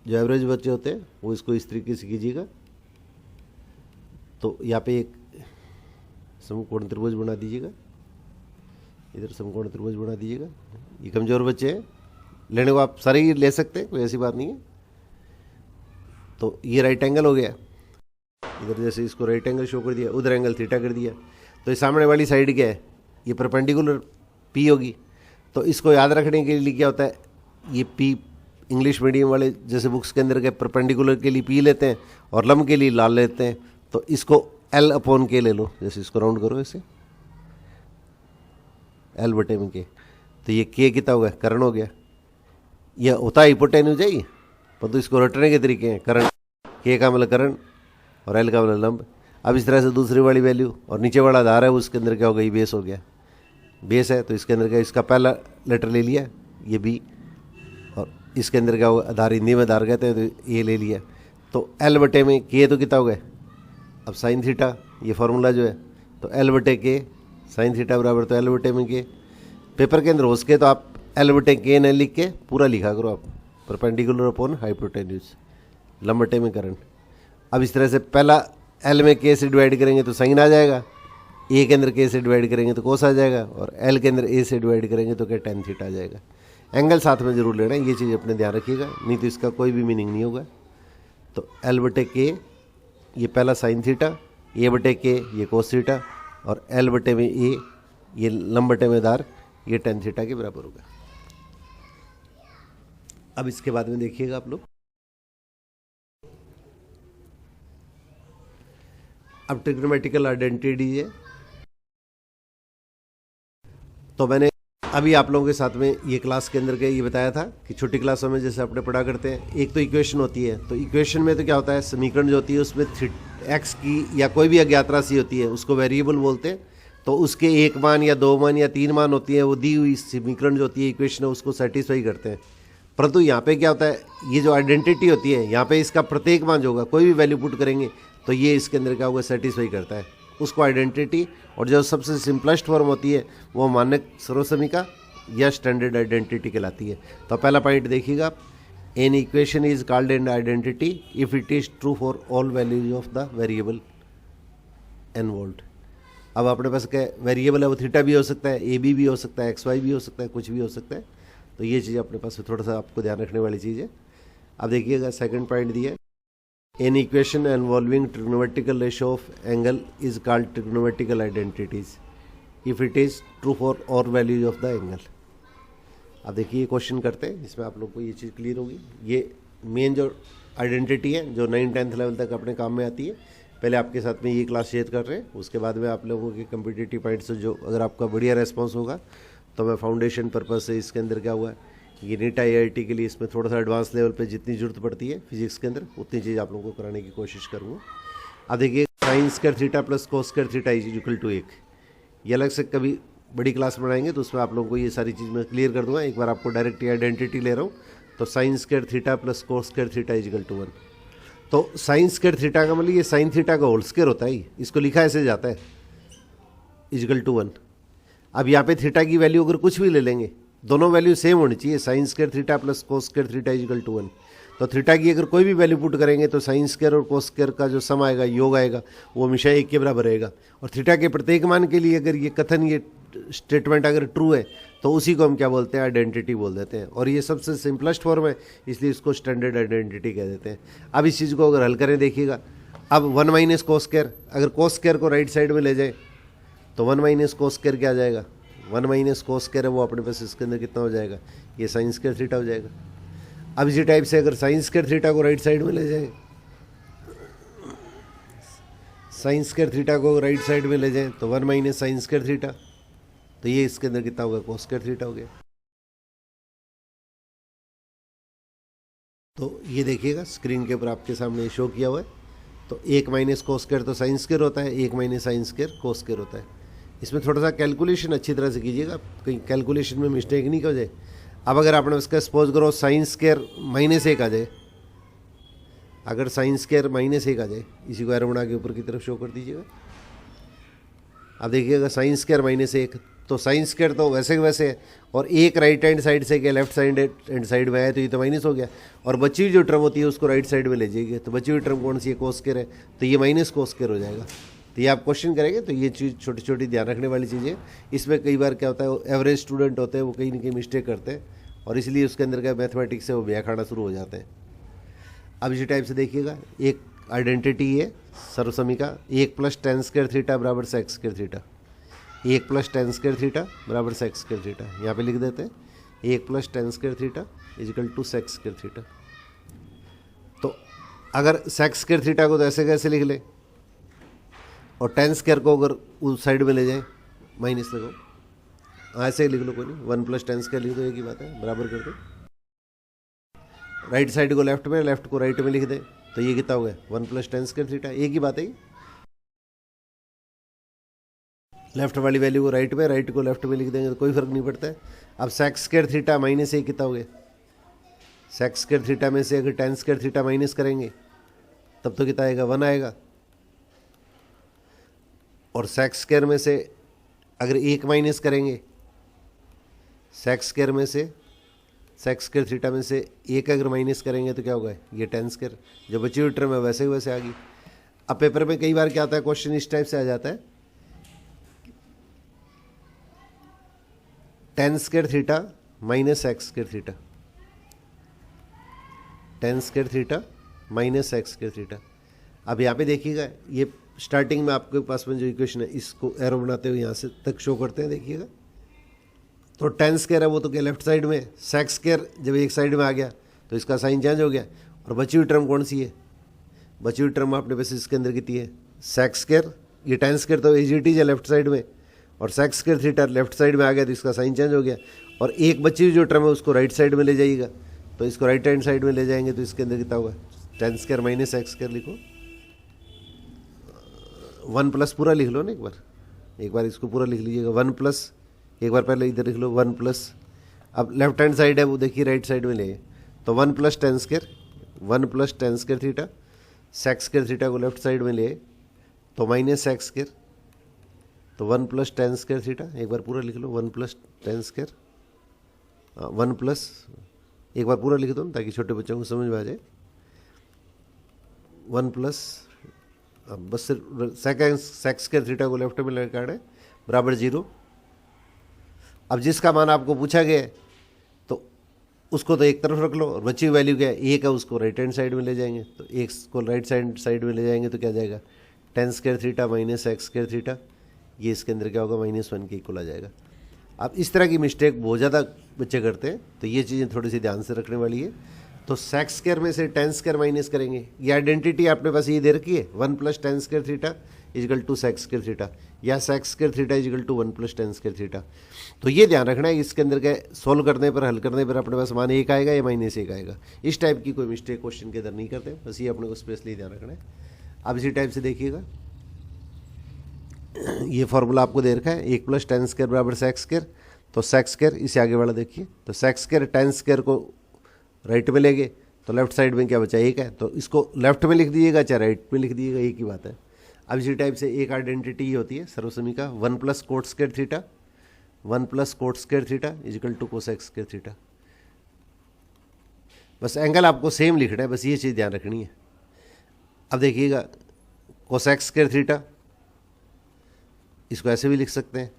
S1: जो एवरेज बच्चे होते हैं वो इसको इस तरीके से कीजिएगा। तो यहाँ पे एक समकोण त्रिभुज बना दीजिएगा, इधर समकोण त्रिभुज बना दीजिएगा। ये कमजोर बच्चे हैं, लेने को आप सारे ही ले सकते हैं, कोई ऐसी बात नहीं है। तो ये राइट एंगल हो गया, इधर जैसे इसको राइट एंगल शो कर दिया, उधर एंगल थीटा कर दिया। तो ये सामने वाली साइड क्या है, ये परपेंडिकुलर पी होगी। तो इसको याद रखने के लिए क्या होता है, ये पी इंग्लिश मीडियम वाले जैसे बुक्स के अंदर के परपेंडिकुलर के लिए पी लेते हैं और लंब के लिए लाल लेते हैं। तो इसको एल अपॉन के ले लो, जैसे इसको राउंड करो ऐसे, एल बटे में के। तो ये के कितना हो गया, करण हो गया। यह होता है हिपोटेन्यूज है, परंतु इसको रटने के तरीके हैं। करण, के का मतलब करण और एल का मतलब लंब। अब इस तरह से दूसरी वाली वैल्यू और नीचे वाला आधार है, उसके अंदर क्या होगा, ये बेस हो गया। बेस है तो इसके अंदर क्या, इसका पहला लेटर ले लिया, ये बी, और इसके अंदर क्या होगा, आधार हिंदी में आधार कहते हैं, तो ये ले लिया। तो एल बटे में के तो कितना हो गया, अब साइन थीटा, ये फार्मूला जो है, तो एल बटे के साइन थीटा बराबर, तो एल बटे में के। पेपर के अंदर हो सके तो आप एल बटे के न लिख के पूरा लिखा करो आप, परपेंडिकुलर अपॉन हाइपोटेन्यूज, लंब बटे में करंट। अब इस तरह से पहला एल में के से डिवाइड करेंगे तो साइन आ जाएगा, ए के अंदर के से डिवाइड करेंगे तो कोस आ जाएगा, और एल के अंदर ए से डिवाइड करेंगे तो क्या, टेन थीटा आ जाएगा। एंगल साथ में जरूर लेना है, ये चीज़ अपने ध्यान रखिएगा, नहीं तो इसका कोई भी मीनिंग नहीं होगा। तो एल बटे के, ये पहला साइन थीटा, ए बटे के ये कोस थीटा, और एल बटे में ए, ये लंब बटे में दार, ये टेन थीटा के बराबर होगा। अब इसके बाद में देखिएगा आप लोग, अब ट्रिग्नोमेट्रिकल आइडेंटिटी है। तो मैंने अभी आप लोगों के साथ में ये क्लास के अंदर के ये बताया था कि छोटी क्लासों में जैसे अपने पढ़ा करते हैं, एक तो इक्वेशन होती है। तो इक्वेशन में तो क्या होता है, समीकरण जो होती है उसमें एक्स की या कोई भी अज्ञात राशि होती है उसको वेरिएबल बोलते हैं। तो उसके एक मान या दो मान या तीन मान होती है, वो दी हुई समीकरण जो होती है, इक्वेशन है, उसको सेटिस्फाई करते हैं। परंतु यहाँ पे क्या होता है, ये जो आइडेंटिटी होती है, यहाँ पे इसका प्रत्येक मान जो होगा, कोई भी वैल्यू पुट करेंगे तो ये इसके अंदर क्या होगा, सेटिस्फाई करता है उसको आइडेंटिटी। और जो सबसे सिंपलेस्ट फॉर्म होती है वो मानक सर्वसमीका या स्टैंडर्ड आइडेंटिटी कहलाती है। तो पहला पॉइंट देखिएगा आप, an equation is called an identity if it is true for all values of the variable involved. अब अपने पास क्या वेरिएबल है, वो थीटा भी हो सकता है, ए बी भी हो सकता है, एक्स वाई भी हो सकता है, कुछ भी हो सकता है। तो ये चीज़ अपने पास थोड़ा सा आपको ध्यान रखने वाली चीज़ है। अब देखिएगा सेकंड पॉइंट दिया, an equation involving trigonometrical ratio of angle is called trigonometrical identities if it is true for all values of the angle. अब देखिए क्वेश्चन करते हैं, इसमें आप लोग को ये चीज़ क्लियर होगी। ये मेन जो आइडेंटिटी है जो 9th-10th लेवल तक अपने काम में आती है, पहले आपके साथ में ये क्लास शेयर कर रहे हैं, उसके बाद में आप लोगों के कम्पिटिटिव पॉइंट्स जो अगर आपका बढ़िया रेस्पॉन्स होगा तो मैं फाउंडेशन पर्पज़ से इसके अंदर क्या हुआ है, ये नीट IIT के लिए इसमें थोड़ा सा एडवांस लेवल पे जितनी जरूरत पड़ती है फिजिक्स के अंदर, उतनी चीज़ आप लोगों को कराने की कोशिश करूँगा। अब देखिए sine square theta plus cos square theta is equal to 1, ये अलग से कभी बड़ी क्लास बनाएंगे तो उसमें आप लोगों को ये सारी चीज़ मैं क्लियर कर दूंगा। एक बार आपको डायरेक्ट आइडेंटिटी ले रहा हूँ, तो sine square theta plus cos square theta is equal to 1। तो साइन स्क्वायर थीटा का मतलब ये साइन थीटा का होल स्क्वायर होता है, इसको लिखा ऐसे जाता है इज इक्वल टू 1। अब यहाँ पे थीटा की वैल्यू अगर कुछ भी ले लेंगे, दोनों वैल्यू सेम होनी चाहिए, sine square theta plus cos square theta is equal to 1। तो थीटा की अगर कोई भी वैल्यू पुट करेंगे तो साइन स्क्वायर और कोस स्क्वायर का जो सम आएगा, योग आएगा, वो हमेशा 1 के बराबर रहेगा। और थीटा के प्रत्येक मान के लिए अगर ये कथन, ये स्टेटमेंट अगर ट्रू है तो उसी को हम क्या बोलते हैं, आइडेंटिटी बोल देते हैं। और ये सबसे सिंपलेस्ट फॉर्म है, इसलिए इसको स्टैंडर्ड आइडेंटिटी कह देते हैं। अब इस चीज़ को अगर हल करें, देखिएगा, अब 1 माइनस कोस स्क्वायर, अगर कोस स्क्वायर को राइट साइड में ले जाए तो 1 माइनस कोस स्क्वायर क्या आ जाएगा, 1 माइनस कोस स्क्वायर है वो अपने पास इसके अंदर कितना हो जाएगा, ये साइन स्क्वायर थीटा हो जाएगा। अब इसी टाइप से अगर साइन स्क्वायर थीटा को राइट साइड में ले जाए, साइन स्क्वायर थीटा को राइट साइड में ले जाए तो 1 माइनस साइन स्क्वायर थीटा, तो ये इसके अंदर कितना होगा, कोस स्क्वायर थीटा हो गया। तो ये देखिएगा स्क्रीन के ऊपर आपके सामने शो किया हुआ है। तो 1 माइनस कोस स्क्वायर तो साइन स्क्वायर होता है, 1 minus sine square cos square होता है। इसमें थोड़ा सा कैलकुलेशन अच्छी तरह से कीजिएगा, कहीं कैलकुलेशन में मिस्टेक नहीं हो जाए। अब अगर आपने उसका सपोज करो साइन स्क्वायर -1 आ जाए, अगर साइन स्क्वायर -1 आ जाए, इसी को एरो बना के ऊपर की तरफ शो कर दीजिएगा। अब देखिएगा साइन स्क्वायर -1, तो साइन स्क्वायर तो वैसे के वैसे है, और एक राइट हैंड साइड से क्या लेफ्ट साइड में आया तो ये तो माइनस हो गया, और बची हुई जो टर्म होती है उसको राइट साइड में ले जाइए, तो बची हुई टर्म कौन सी है, कोस स्क्वायर है, तो ये माइनस कोस स्क्वायर हो जाएगा। तो ये आप क्वेश्चन करेंगे तो ये चीज़ छोटी छोटी ध्यान रखने वाली चीज़ें। इसमें कई बार क्या होता है, एवरेज स्टूडेंट होते हैं वो कहीं ना कहीं मिस्टेक करते हैं, और इसलिए उसके अंदर क्या मैथमेटिक्स से वो ब्याह खाना शुरू हो जाते हैं। अब इसी टाइप से देखिएगा, एक आइडेंटिटी है सर्वसमीका, 1 + tan स्क्वायर थीटा बराबर sex square theta, 1 + tan square theta बराबर सेक्स स्क्वायर थीटा, यहाँ पे लिख देते हैं 1 + tan square theta = sec square theta. तो अगर सेक्स स्क्वायर थीटा को तो ऐसे कैसे लिख ले, और tan स्क्वायर को अगर उस साइड में ले जाए, माइनस लगो, ऐसे ही लिख लो, कोई नहीं, 1 + tan स्क्वायर लिख दो, एक ही बात है, बराबर कर दो। राइट साइड को लेफ्ट में, लेफ्ट को राइट में लिख दे, तो ये कितना हो गया, 1 + tan स्क्वायर थीटा, एक ही बात है। लेफ्ट वाली वैल्यू को राइट में, राइट को लेफ्ट में लिख देंगे तो कोई फर्क नहीं पड़ता है। अब सेक्स स्क्वायर थीटा -1 कितना हो गया, सेक्स स्क्वायर थीटा में से अगर tan स्क्वायर थीटा माइनस करेंगे तब तो कितना आएगा, 1 आएगा। और सेक्स स्क्वायर में से अगर 1 माइनस करेंगे, सेक्स स्क्वायर में से, सेक्स स्क्वायर थीटा में से 1 अगर माइनस करेंगे तो क्या होगा, ये tan स्क्वायर, जो बची हुई टर्म है वैसे ही वैसे आ गई। अब पेपर में कई बार क्या आता है, क्वेश्चन इस टाइप से आ जाता है, tan square theta minus sex square theta, tan square theta minus sex square theta. अब यहाँ पे देखिएगा, ये स्टार्टिंग में आपके पास में जो इक्वेशन है इसको एरो बनाते हुए यहाँ से तक शो करते हैं, देखिएगा। तो tan स्क्वायर है वो तो क्या लेफ्ट साइड में, सेक्स स्क्वायर जब एक साइड में आ गया तो इसका साइन चेंज हो गया, और बची हुई टर्म कौन सी है, बची हुई टर्म आपने वैसे इसके अंदर कितनी है, सेक्स स्क्वायर, ये tan स्क्वायर तो एजीटी है लेफ्ट साइड में, और sex square theta left side में आ गया तो इसका साइन चेंज हो गया, और एक बची हुई जो टर्म है उसको राइट साइड में ले जाइएगा, तो इसको राइट हैंड साइड में ले जाएंगे तो इसके अंदर कितना होगा, tan square minus sex square लिखो, 1 प्लस पूरा लिख लो ना, एक बार इसको पूरा लिख लीजिएगा, 1 प्लस, एक बार पहले इधर लिख लो 1 प्लस, अब लेफ्ट हैंड साइड है वो देखिए राइट साइड में ले, तो 1 + tan square, 1 + tan square theta, sex square theta को लेफ्ट साइड में ले तो माइनस सेक्स स्क्वायर, तो 1 + tan स्क्वायर थीटा, एक बार पूरा लिख लो, 1 + tan स्क्वायर, 1 प्लस, एक बार पूरा लिख दो ताकि छोटे बच्चों को समझ में आ जाए, 1 प्लस, अब बस सेक्स स्क्वायर थीटा को लेफ्ट में लगा बराबर 0। अब जिसका मान आपको पूछा गया है तो उसको तो एक तरफ रख लो, और बची हुई वैल्यू क्या है, 1 है, उसको राइट हैंड साइड में ले जाएंगे, तो 1 को राइट साइड में ले जाएंगे तो क्या जाएगा, tan square theta minus sex square theta, ये इसके अंदर क्या होगा, -1 के इक्वल आ जाएगा। अब इस तरह की मिस्टेक बहुत ज़्यादा बच्चे करते हैं, तो ये चीज़ें थोड़ी सी ध्यान से रखने वाली है। तो सेक्स स्क्वायर में से tan स्क्वायर माइनस करेंगे, ये आइडेंटिटी आपने पास ये दे रखी है, 1 + tan square theta = sec square theta, या sec square theta = 1 + tan square theta. तो ये ध्यान रखना है, इसके अंदर के सॉल्व करने पर, हल करने पर अपने पास मान 1 आएगा या -1 आएगा, इस टाइप की कोई मिस्टेक क्वेश्चन के अंदर नहीं करते, बस ये अपने को स्पेशली ध्यान रखना है। अब इसी टाइप से देखिएगा, ये फॉर्मूला आपको दे रखा है, 1 + tan स्क्वायर बराबर सेक्स स्क्वायर, तो सेक्स स्क्वायर इसे आगे वाला देखिए, तो सेक्स स्क्वायर tan स्क्वायर को राइट में ले गए तो लेफ्ट साइड में क्या बचा, 1 है, तो इसको लेफ्ट में लिख दीजिएगा चाहे राइट में लिख दीजिएगा, एक ही बात है। अब इसी टाइप से एक आइडेंटिटी होती है सर्वसमीका, 1 + cot square theta, 1 + cot square theta = cosec square theta. बस एंगल आपको सेम लिखना है, बस ये चीज़ ध्यान रखनी है। अब देखिएगा कोसेक स्क्वायर थीटा, इसको ऐसे भी लिख सकते हैं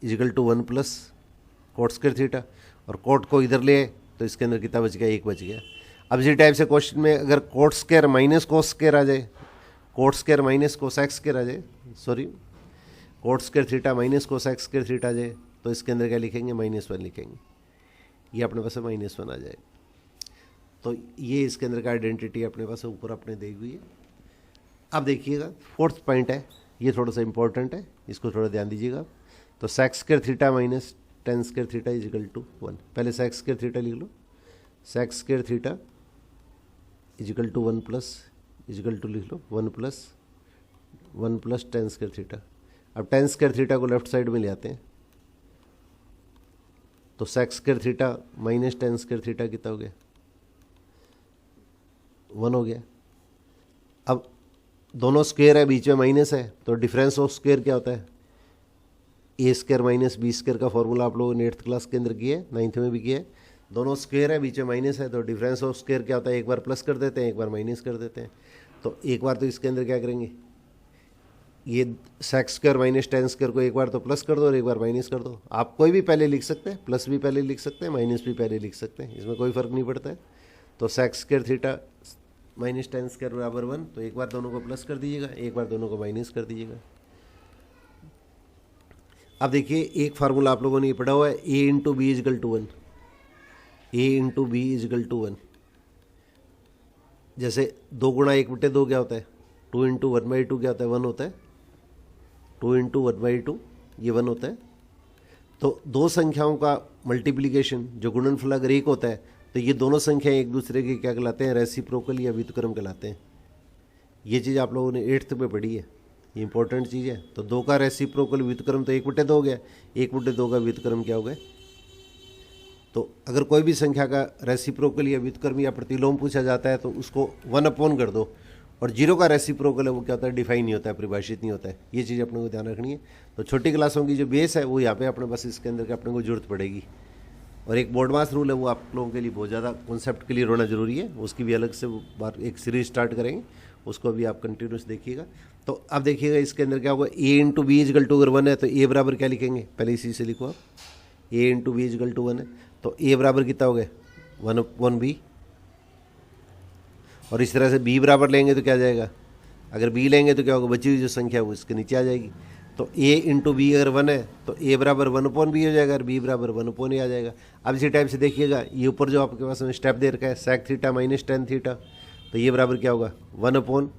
S1: equal to 1 plus cot square theta, और कोट को इधर ले तो इसके अंदर कितना बच गया, 1 बच गया। अब इसी टाइप से क्वेश्चन में अगर cot square minus cos square आ जाए, cot square minus cosec square आ जाए, sorry cot square theta minus cosec square theta आ जाए, तो इसके अंदर क्या लिखेंगे, -1 लिखेंगे। ये अपने पास -1 आ जाएगा। तो ये इसके अंदर का आइडेंटिटी अपने पास ऊपर आपने दी हुई है। अब देखिएगा फोर्थ पॉइंट है, ये थोड़ा सा इंपॉर्टेंट है, इसको थोड़ा ध्यान दीजिएगा। तो sec square theta minus tan square theta equal to 1। पहले सेक स्क्वायर थीटा लिख लो, sec square theta equal to 1 plus, equal to लिख लो 1 प्लस टेन स्क्वायर थीटा। अब टेन स्क्वायर थीटा को लेफ्ट साइड में ले आते हैं, तो sec square theta minus tan square theta कितना हो गया, 1 हो गया। अब दोनों स्क्वायर है, बीच में माइनस है, तो डिफरेंस ऑफ स्क्वायर क्या होता है, ए स्क्वायर माइनस बी स्क्वायर का फॉर्मूला आप लोगों ने 8th क्लास के अंदर किया है, 9th में भी किया है। दोनों स्क्वायर है, बीच में माइनस है, तो डिफरेंस ऑफ स्क्वायर क्या होता है, एक बार प्लस कर देते हैं, एक बार माइनस कर देते हैं। तो एक बार तो इसके अंदर क्या करेंगे, ये sec square minus tan square को एक बार तो प्लस कर दो और एक बार माइनस कर दो। आप कोई भी पहले लिख सकते हैं, प्लस भी पहले लिख सकते हैं, माइनस भी पहले लिख सकते हैं, इसमें कोई फर्क नहीं पड़ता है। तो sec square theta minus tan square बराबर 1, तो एक बार दोनों को प्लस कर दीजिएगा, एक बार दोनों को माइनस कर दीजिएगा। अब देखिए एक फार्मूला आप लोगों ने ये पढ़ा हुआ है, A into B equal to 1, A into B equal to 1। जैसे 2 गुणा 1/2 क्या होता है, 2 इंटू 1/2 क्या होता है, 1 होता है, 2 इंटू 1/2 ये 1 होता है। तो दो संख्याओं का मल्टीप्लिकेशन जो गुणनफल अगर 1 होता है, तो ये दोनों संख्याएं एक दूसरे के क्या कहलाते हैं, रेसिप्रोकल या व्युत्क्रम कहलाते हैं। ये चीज़ आप लोगों ने 8th में पढ़ी है, ये इंपॉर्टेंट चीज़ है। तो 2 का रेसिप्रोकल व्युत्क्रम तो 1/2 हो गया, 1/2 का व्युत्क्रम क्या हो गया। तो अगर कोई भी संख्या का रेसिप्रोकल या व्युत्क्रम या प्रतिलोम पूछा जाता है, तो उसको 1 कर दो, और 0 का रेसिप्रोकल है वो क्या होता है, डिफाइन नहीं होता है, परिभाषित नहीं होता है। ये चीज़ अपने को ध्यान रखनी है। तो छोटी क्लासों की जो बेस है वो यहाँ पे अपने पास इसके अंदर के अपने को जरूरत पड़ेगी। और एक बोर्ड मास रूल है, वो आप लोगों के लिए बहुत ज़्यादा कॉन्सेप्ट क्लियर होना जरूरी है, उसकी भी अलग से बार एक सीरीज स्टार्ट करेंगे, उसको भी आप कंटिन्यूस देखिएगा। तो अब देखिएगा इसके अंदर क्या होगा, ए इंटू बी इजकल टू अगर 1 है, तो ए बराबर क्या लिखेंगे, पहले इसी से लिखो आप, ए इंटू बी इजकल टू 1 है, तो ए बराबर कितना हो गया, 1/b। और इस तरह से बी बराबर लेंगे तो क्या जाएगा, अगर बी लेंगे तो क्या होगा, बची हुई जो संख्या है वो इसके नीचे आ जाएगी। तो ए इंटू बी अगर 1 है, तो ए बराबर 1/b हो जाएगा, और बी बराबर 1/a आ जाएगा। अब इसी टाइप से देखिएगा, ये ऊपर जो आपके पास में स्टेप दे रखा है, sec theta minus tan theta, तो ये बराबर क्या होगा, 1/,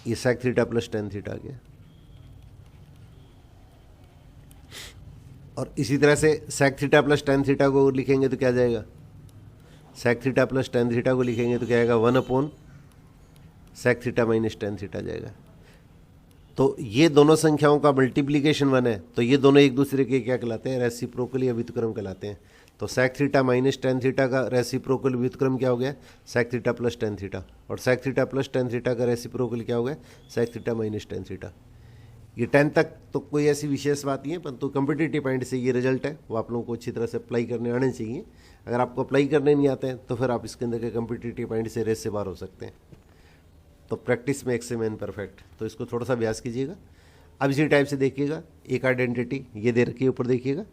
S1: ये sec theta plus tan theta आ गया। और इसी तरह से sec theta plus tan theta को लिखेंगे तो क्या जाएगा, sec theta plus tan theta को लिखेंगे तो क्या आएगा, 1/, sec theta minus tan theta जाएगा। तो ये दोनों संख्याओं का मल्टीप्लिकेशन 1 है, तो ये दोनों एक दूसरे के क्या कहलाते हैं, रेसिप्रोकल या व्युत्क्रम कहलाते हैं। तो sec theta minus tan theta का रेसिप्रोकल व्युत्क्रम क्या हो गया, sec theta plus tan theta, और sec theta plus tan theta का रेसिप्रोकल क्या हो गया, sec theta minus tan theta. ये 10 तक तो कोई ऐसी विशेष बात नहीं है, परंतु कम्पिटिटिव पॉइंट से ये रिजल्ट है, वो आप लोगों को अच्छी तरह से अप्लाई करने आने चाहिए। अगर आपको अप्लाई करने नहीं आते हैं, तो फिर आप इसके अंदर के कम्पिटिटिव पॉइंट से रेस से बाहर हो सकते हैं। तो प्रैक्टिस में एक्स मैन परफेक्ट, तो इसको थोड़ा सा अभ्यास कीजिएगा। अब इसी टाइप से देखिएगा, एक आइडेंटिटी ये दे रखी है ऊपर देखिएगा।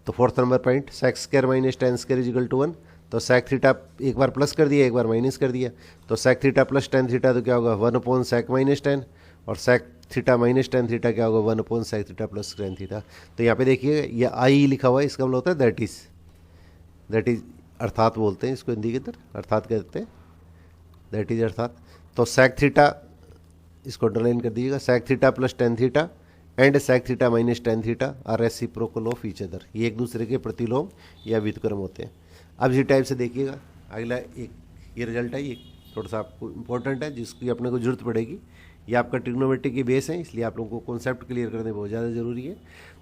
S1: तो 4th number point, sec square minus tan square equal to 1। तो सेक थीटा एक बार प्लस कर दिया, एक बार माइनस कर दिया, तो sec theta plus tan theta तो क्या होगा, 1/, सेक माइनस टेन, और sec theta minus tan theta क्या होगा, 1/, sec theta plus tan theta. तो यहाँ पे देखिएगा ये आई लिखा हुआ है, इसका मतलब होता है दैट इज अर्थात बोलते हैं इसको हिंदी के अंदर, अर्थात कहते हैं, दैट इज अर्थात। तो सेक थीटा इसको अंडरलाइन कर दीजिएगा, sec theta plus tan theta and sec theta minus tan theta are reciprocal of each other, ये एक दूसरे के प्रतिलोम या व्युत्क्रम होते हैं। अब इसी टाइप से देखिएगा अगला एक ये रिजल्ट है, ये थोड़ा सा आपको इंपॉर्टेंट है, जिसकी अपने को जरूरत पड़ेगी। ये आपका ट्रिग्नोमेट्री की बेस है, इसलिए आप लोगों को कॉन्सेप्ट क्लियर करने बहुत ज़्यादा जरूरी है।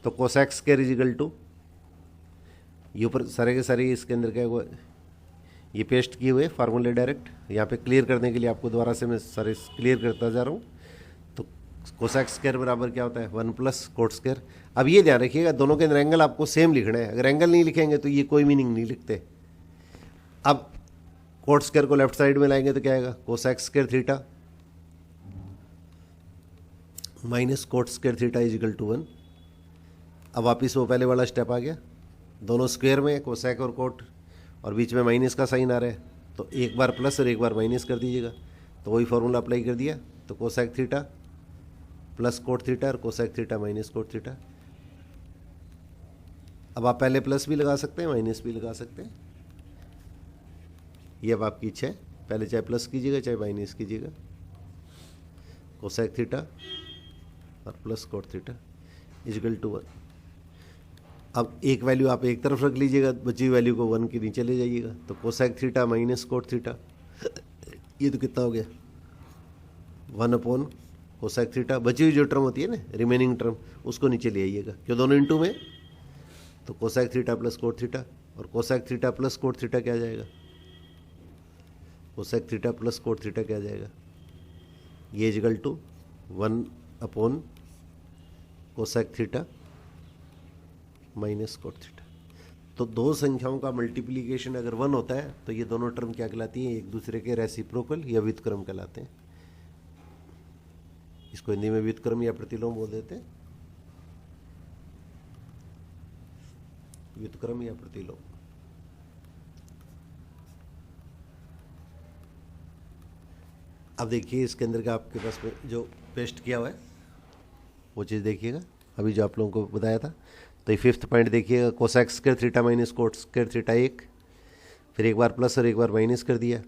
S1: तो कोसेक स्क्वायर इजिकल टू, ये ऊपर सारे के सारे इसके अंदर क्या हुआ, ये पेस्ट किए हुए फार्मूले डायरेक्ट यहाँ पे क्लियर करने के लिए आपको दोबारा से मैं सारे क्लियर करता जा रहा हूँ। तो कोसेक स्क्वायर बराबर क्या होता है, 1 प्लस कोट स्क्वायर। अब ये ध्यान रखिएगा, दोनों के अंदर एंगल आपको सेम लिखना है, अगर एंगल नहीं लिखेंगे तो ये कोई मीनिंग नहीं लिखते। अब कोट स्क्वायर को लेफ्ट साइड में लाएंगे तो क्या आएगा, cosec square theta minus cot square theta is equal to 1। अब वापिस वो पहले वाला स्टेप आ गया, दोनों स्क्वायर में कोसेक और कोट, और बीच में माइनस का साइन आ रहा है, तो एक बार प्लस और एक बार माइनस कर दीजिएगा, तो वही फॉर्मूला अप्लाई कर दिया, तो cosec theta plus cot theta और cosec theta minus cot theta. अब आप पहले प्लस भी लगा सकते हैं, माइनस भी लगा सकते हैं, ये अब आपकी इच्छा है, पहले चाहे प्लस कीजिएगा चाहे माइनस कीजिएगा। कोसेक थीटा और plus cot theta equal to 1। अब एक वैल्यू आप एक तरफ रख लीजिएगा, बची हुई वैल्यू को 1 के नीचे ले जाइएगा, तो cosec theta minus cot theta, ये तो कितना हो गया 1 अपॉन कोसेक थीटा। बची हुई जो टर्म होती है ना रिमेनिंग टर्म, उसको नीचे ले आइएगा, क्यों दोनों इंटू में, तो cosec theta plus cot theta, और cosec theta plus cot theta क्या आ जाएगा, cosec theta plus cot theta क्या आ जाएगा, ये equal to 1 upon cosec theta minus cot theta. तो दो संख्याओं का मल्टीप्लिकेशन अगर 1 होता है तो ये दोनों टर्म क्या कहलाती हैं, एक दूसरे के रेसिप्रोकल या व्युत्क्रम कहलाते हैं। इसको हिंदी में व्युत्क्रम या प्रतिलोम बोल देते हैं, व्युत्क्रम या प्रतिलोम। अब देखिए इसके अंदर का आपके पास में जो पेस्ट किया हुआ है वो चीज़ देखिएगा, अभी जो आप लोगों को बताया था। तो ये 5th पॉइंट देखिएगा, cosec square theta minus cot square theta 1, फिर एक बार प्लस और एक बार माइनस कर दिया,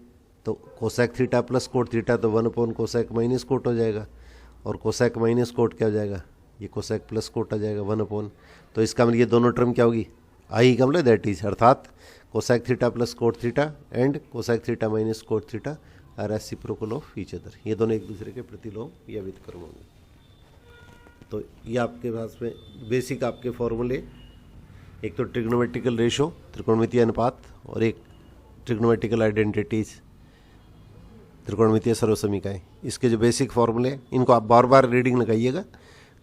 S1: तो cosec theta plus cot theta तो 1 अपॉन कोसेक माइनस कोट हो जाएगा, और कोसेक माइनस कोट क्या हो जाएगा, ये कोसेक प्लस कोट आ जाएगा 1 अपॉन। तो इसका मतलब ये दोनों टर्म क्या होगी, आई का मतलब दैट इज, अर्थात cosec theta plus cot theta and cosec theta minus cot theta are reciprocal of each other. ये दोनों एक दूसरे के प्रतिलोम या व्युत्क्रम होंगे। तो ये आपके पास में बेसिक आपके फॉर्मूले, एक तो ट्रिग्नोमेट्रिकल रेशो त्रिकोणमितीय अनुपात, और एक ट्रिग्नोमेट्रिकल आइडेंटिटीज त्रिकोणमितीय सर्वसमीकाएं। इसके जो बेसिक फॉर्मूले इनको आप बार बार रीडिंग लगाइएगा,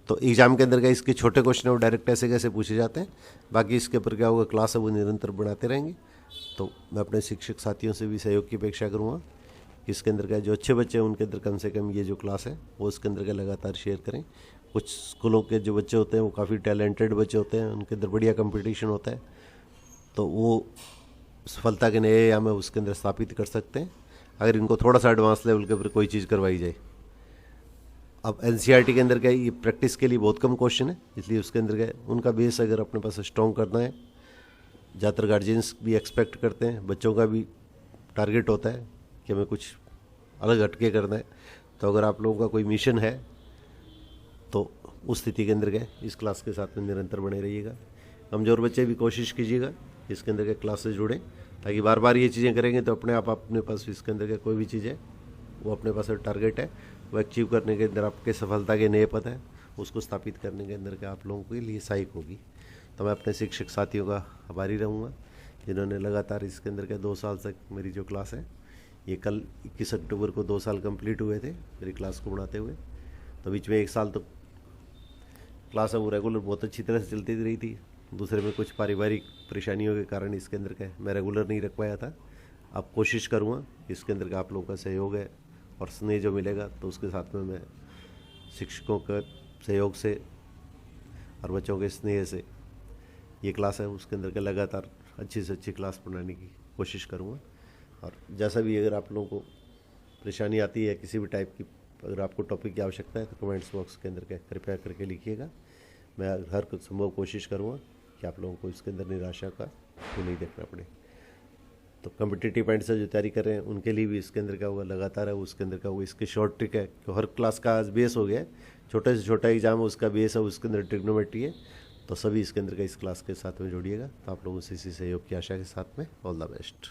S1: तो एग्जाम के अंदर का इसके छोटे क्वेश्चन है वो डायरेक्ट ऐसे कैसे पूछे जाते हैं। बाकी इसके ऊपर क्या होगा, क्लास है वो निरंतर बढ़ाते रहेंगे। तो मैं अपने शिक्षक साथियों से भी सहयोग की अपेक्षा करूँगा कि इसके अंदर का जो अच्छे बच्चे हैं उनके अंदर कम से कम ये जो क्लास है वो इसके अंदर का लगातार शेयर करें। कुछ स्कूलों के जो बच्चे होते हैं वो काफ़ी टैलेंटेड बच्चे होते हैं, उनके अंदर बढ़िया कंपटीशन होता है, तो वो सफलता के नए आयाम उसके अंदर स्थापित कर सकते हैं अगर इनको थोड़ा सा एडवांस लेवल के ऊपर कोई चीज़ करवाई जाए। अब एनसीईआरटी के अंदर क्या ये प्रैक्टिस के लिए बहुत कम क्वेश्चन है, इसलिए उसके अंदर क्या उनका बेस अगर अपने पास स्ट्रॉन्ग करना है, ज़्यादातर गार्जियंस भी एक्सपेक्ट करते हैं, बच्चों का भी टारगेट होता है कि हमें कुछ अलग हटके करना है। तो अगर आप लोगों का कोई मिशन है तो उस स्थिति के अंदर गए इस क्लास के साथ में निरंतर बने रहिएगा। कमज़ोर बच्चे भी कोशिश कीजिएगा इसके अंदर के क्लास से जुड़ें, ताकि बार बार ये चीज़ें करेंगे तो अपने आप अपने पास इसके अंदर के कोई भी चीज़ है वो अपने पास टारगेट है वो अचीव करने के अंदर आपके सफलता के नए पद है उसको स्थापित करने के अंदर के आप लोगों के लिए सहायक होगी। तो मैं अपने शिक्षक साथियों का आभारी रहूँगा जिन्होंने लगातार इसके अंदर के 2 साल तक मेरी जो क्लास है, ये कल 21 अक्टूबर को 2 साल कंप्लीट हुए थे मेरी क्लास को बढ़ाते हुए। तो बीच में 1 साल तो क्लास है वो रेगुलर बहुत अच्छी तरह से चलती रही थी, दूसरे में कुछ पारिवारिक परेशानियों के कारण इसके अंदर का मैं रेगुलर नहीं रख पाया था। अब कोशिश करूँगा इसके अंदर का आप लोगों का सहयोग है और स्नेह जो मिलेगा तो उसके साथ में मैं शिक्षकों का सहयोग से और बच्चों के स्नेह से ये क्लास है उसके अंदर का लगातार अच्छी से अच्छी क्लास पढ़ाने की कोशिश करूँगा। और जैसा भी अगर आप लोगों को परेशानी आती है किसी भी टाइप की, अगर आपको टॉपिक की आवश्यकता है तो कमेंट्स बॉक्स के अंदर कृपया करके लिखिएगा। मैं हर संभव कोशिश करूँगा कि आप लोगों को इसके अंदर निराशा का वो नहीं देखना पड़े। तो कम्पिटिटिव पॉइंट से जो तैयारी कर रहे हैं उनके लिए भी इसके अंदर का होगा लगातार है उसके अंदर का होगा। इसकी शॉर्ट ट्रिक है कि हर क्लास का आज बेस हो गया है, छोटे से छोटा एग्जाम है उसका बेस है उसके अंदर ट्रिग्नोमेट्री है। तो सभी इसके अंदर का इस क्लास के साथ में जोड़िएगा। तो आप लोगों से इसी सहयोग की आशा के साथ में ऑल द बेस्ट।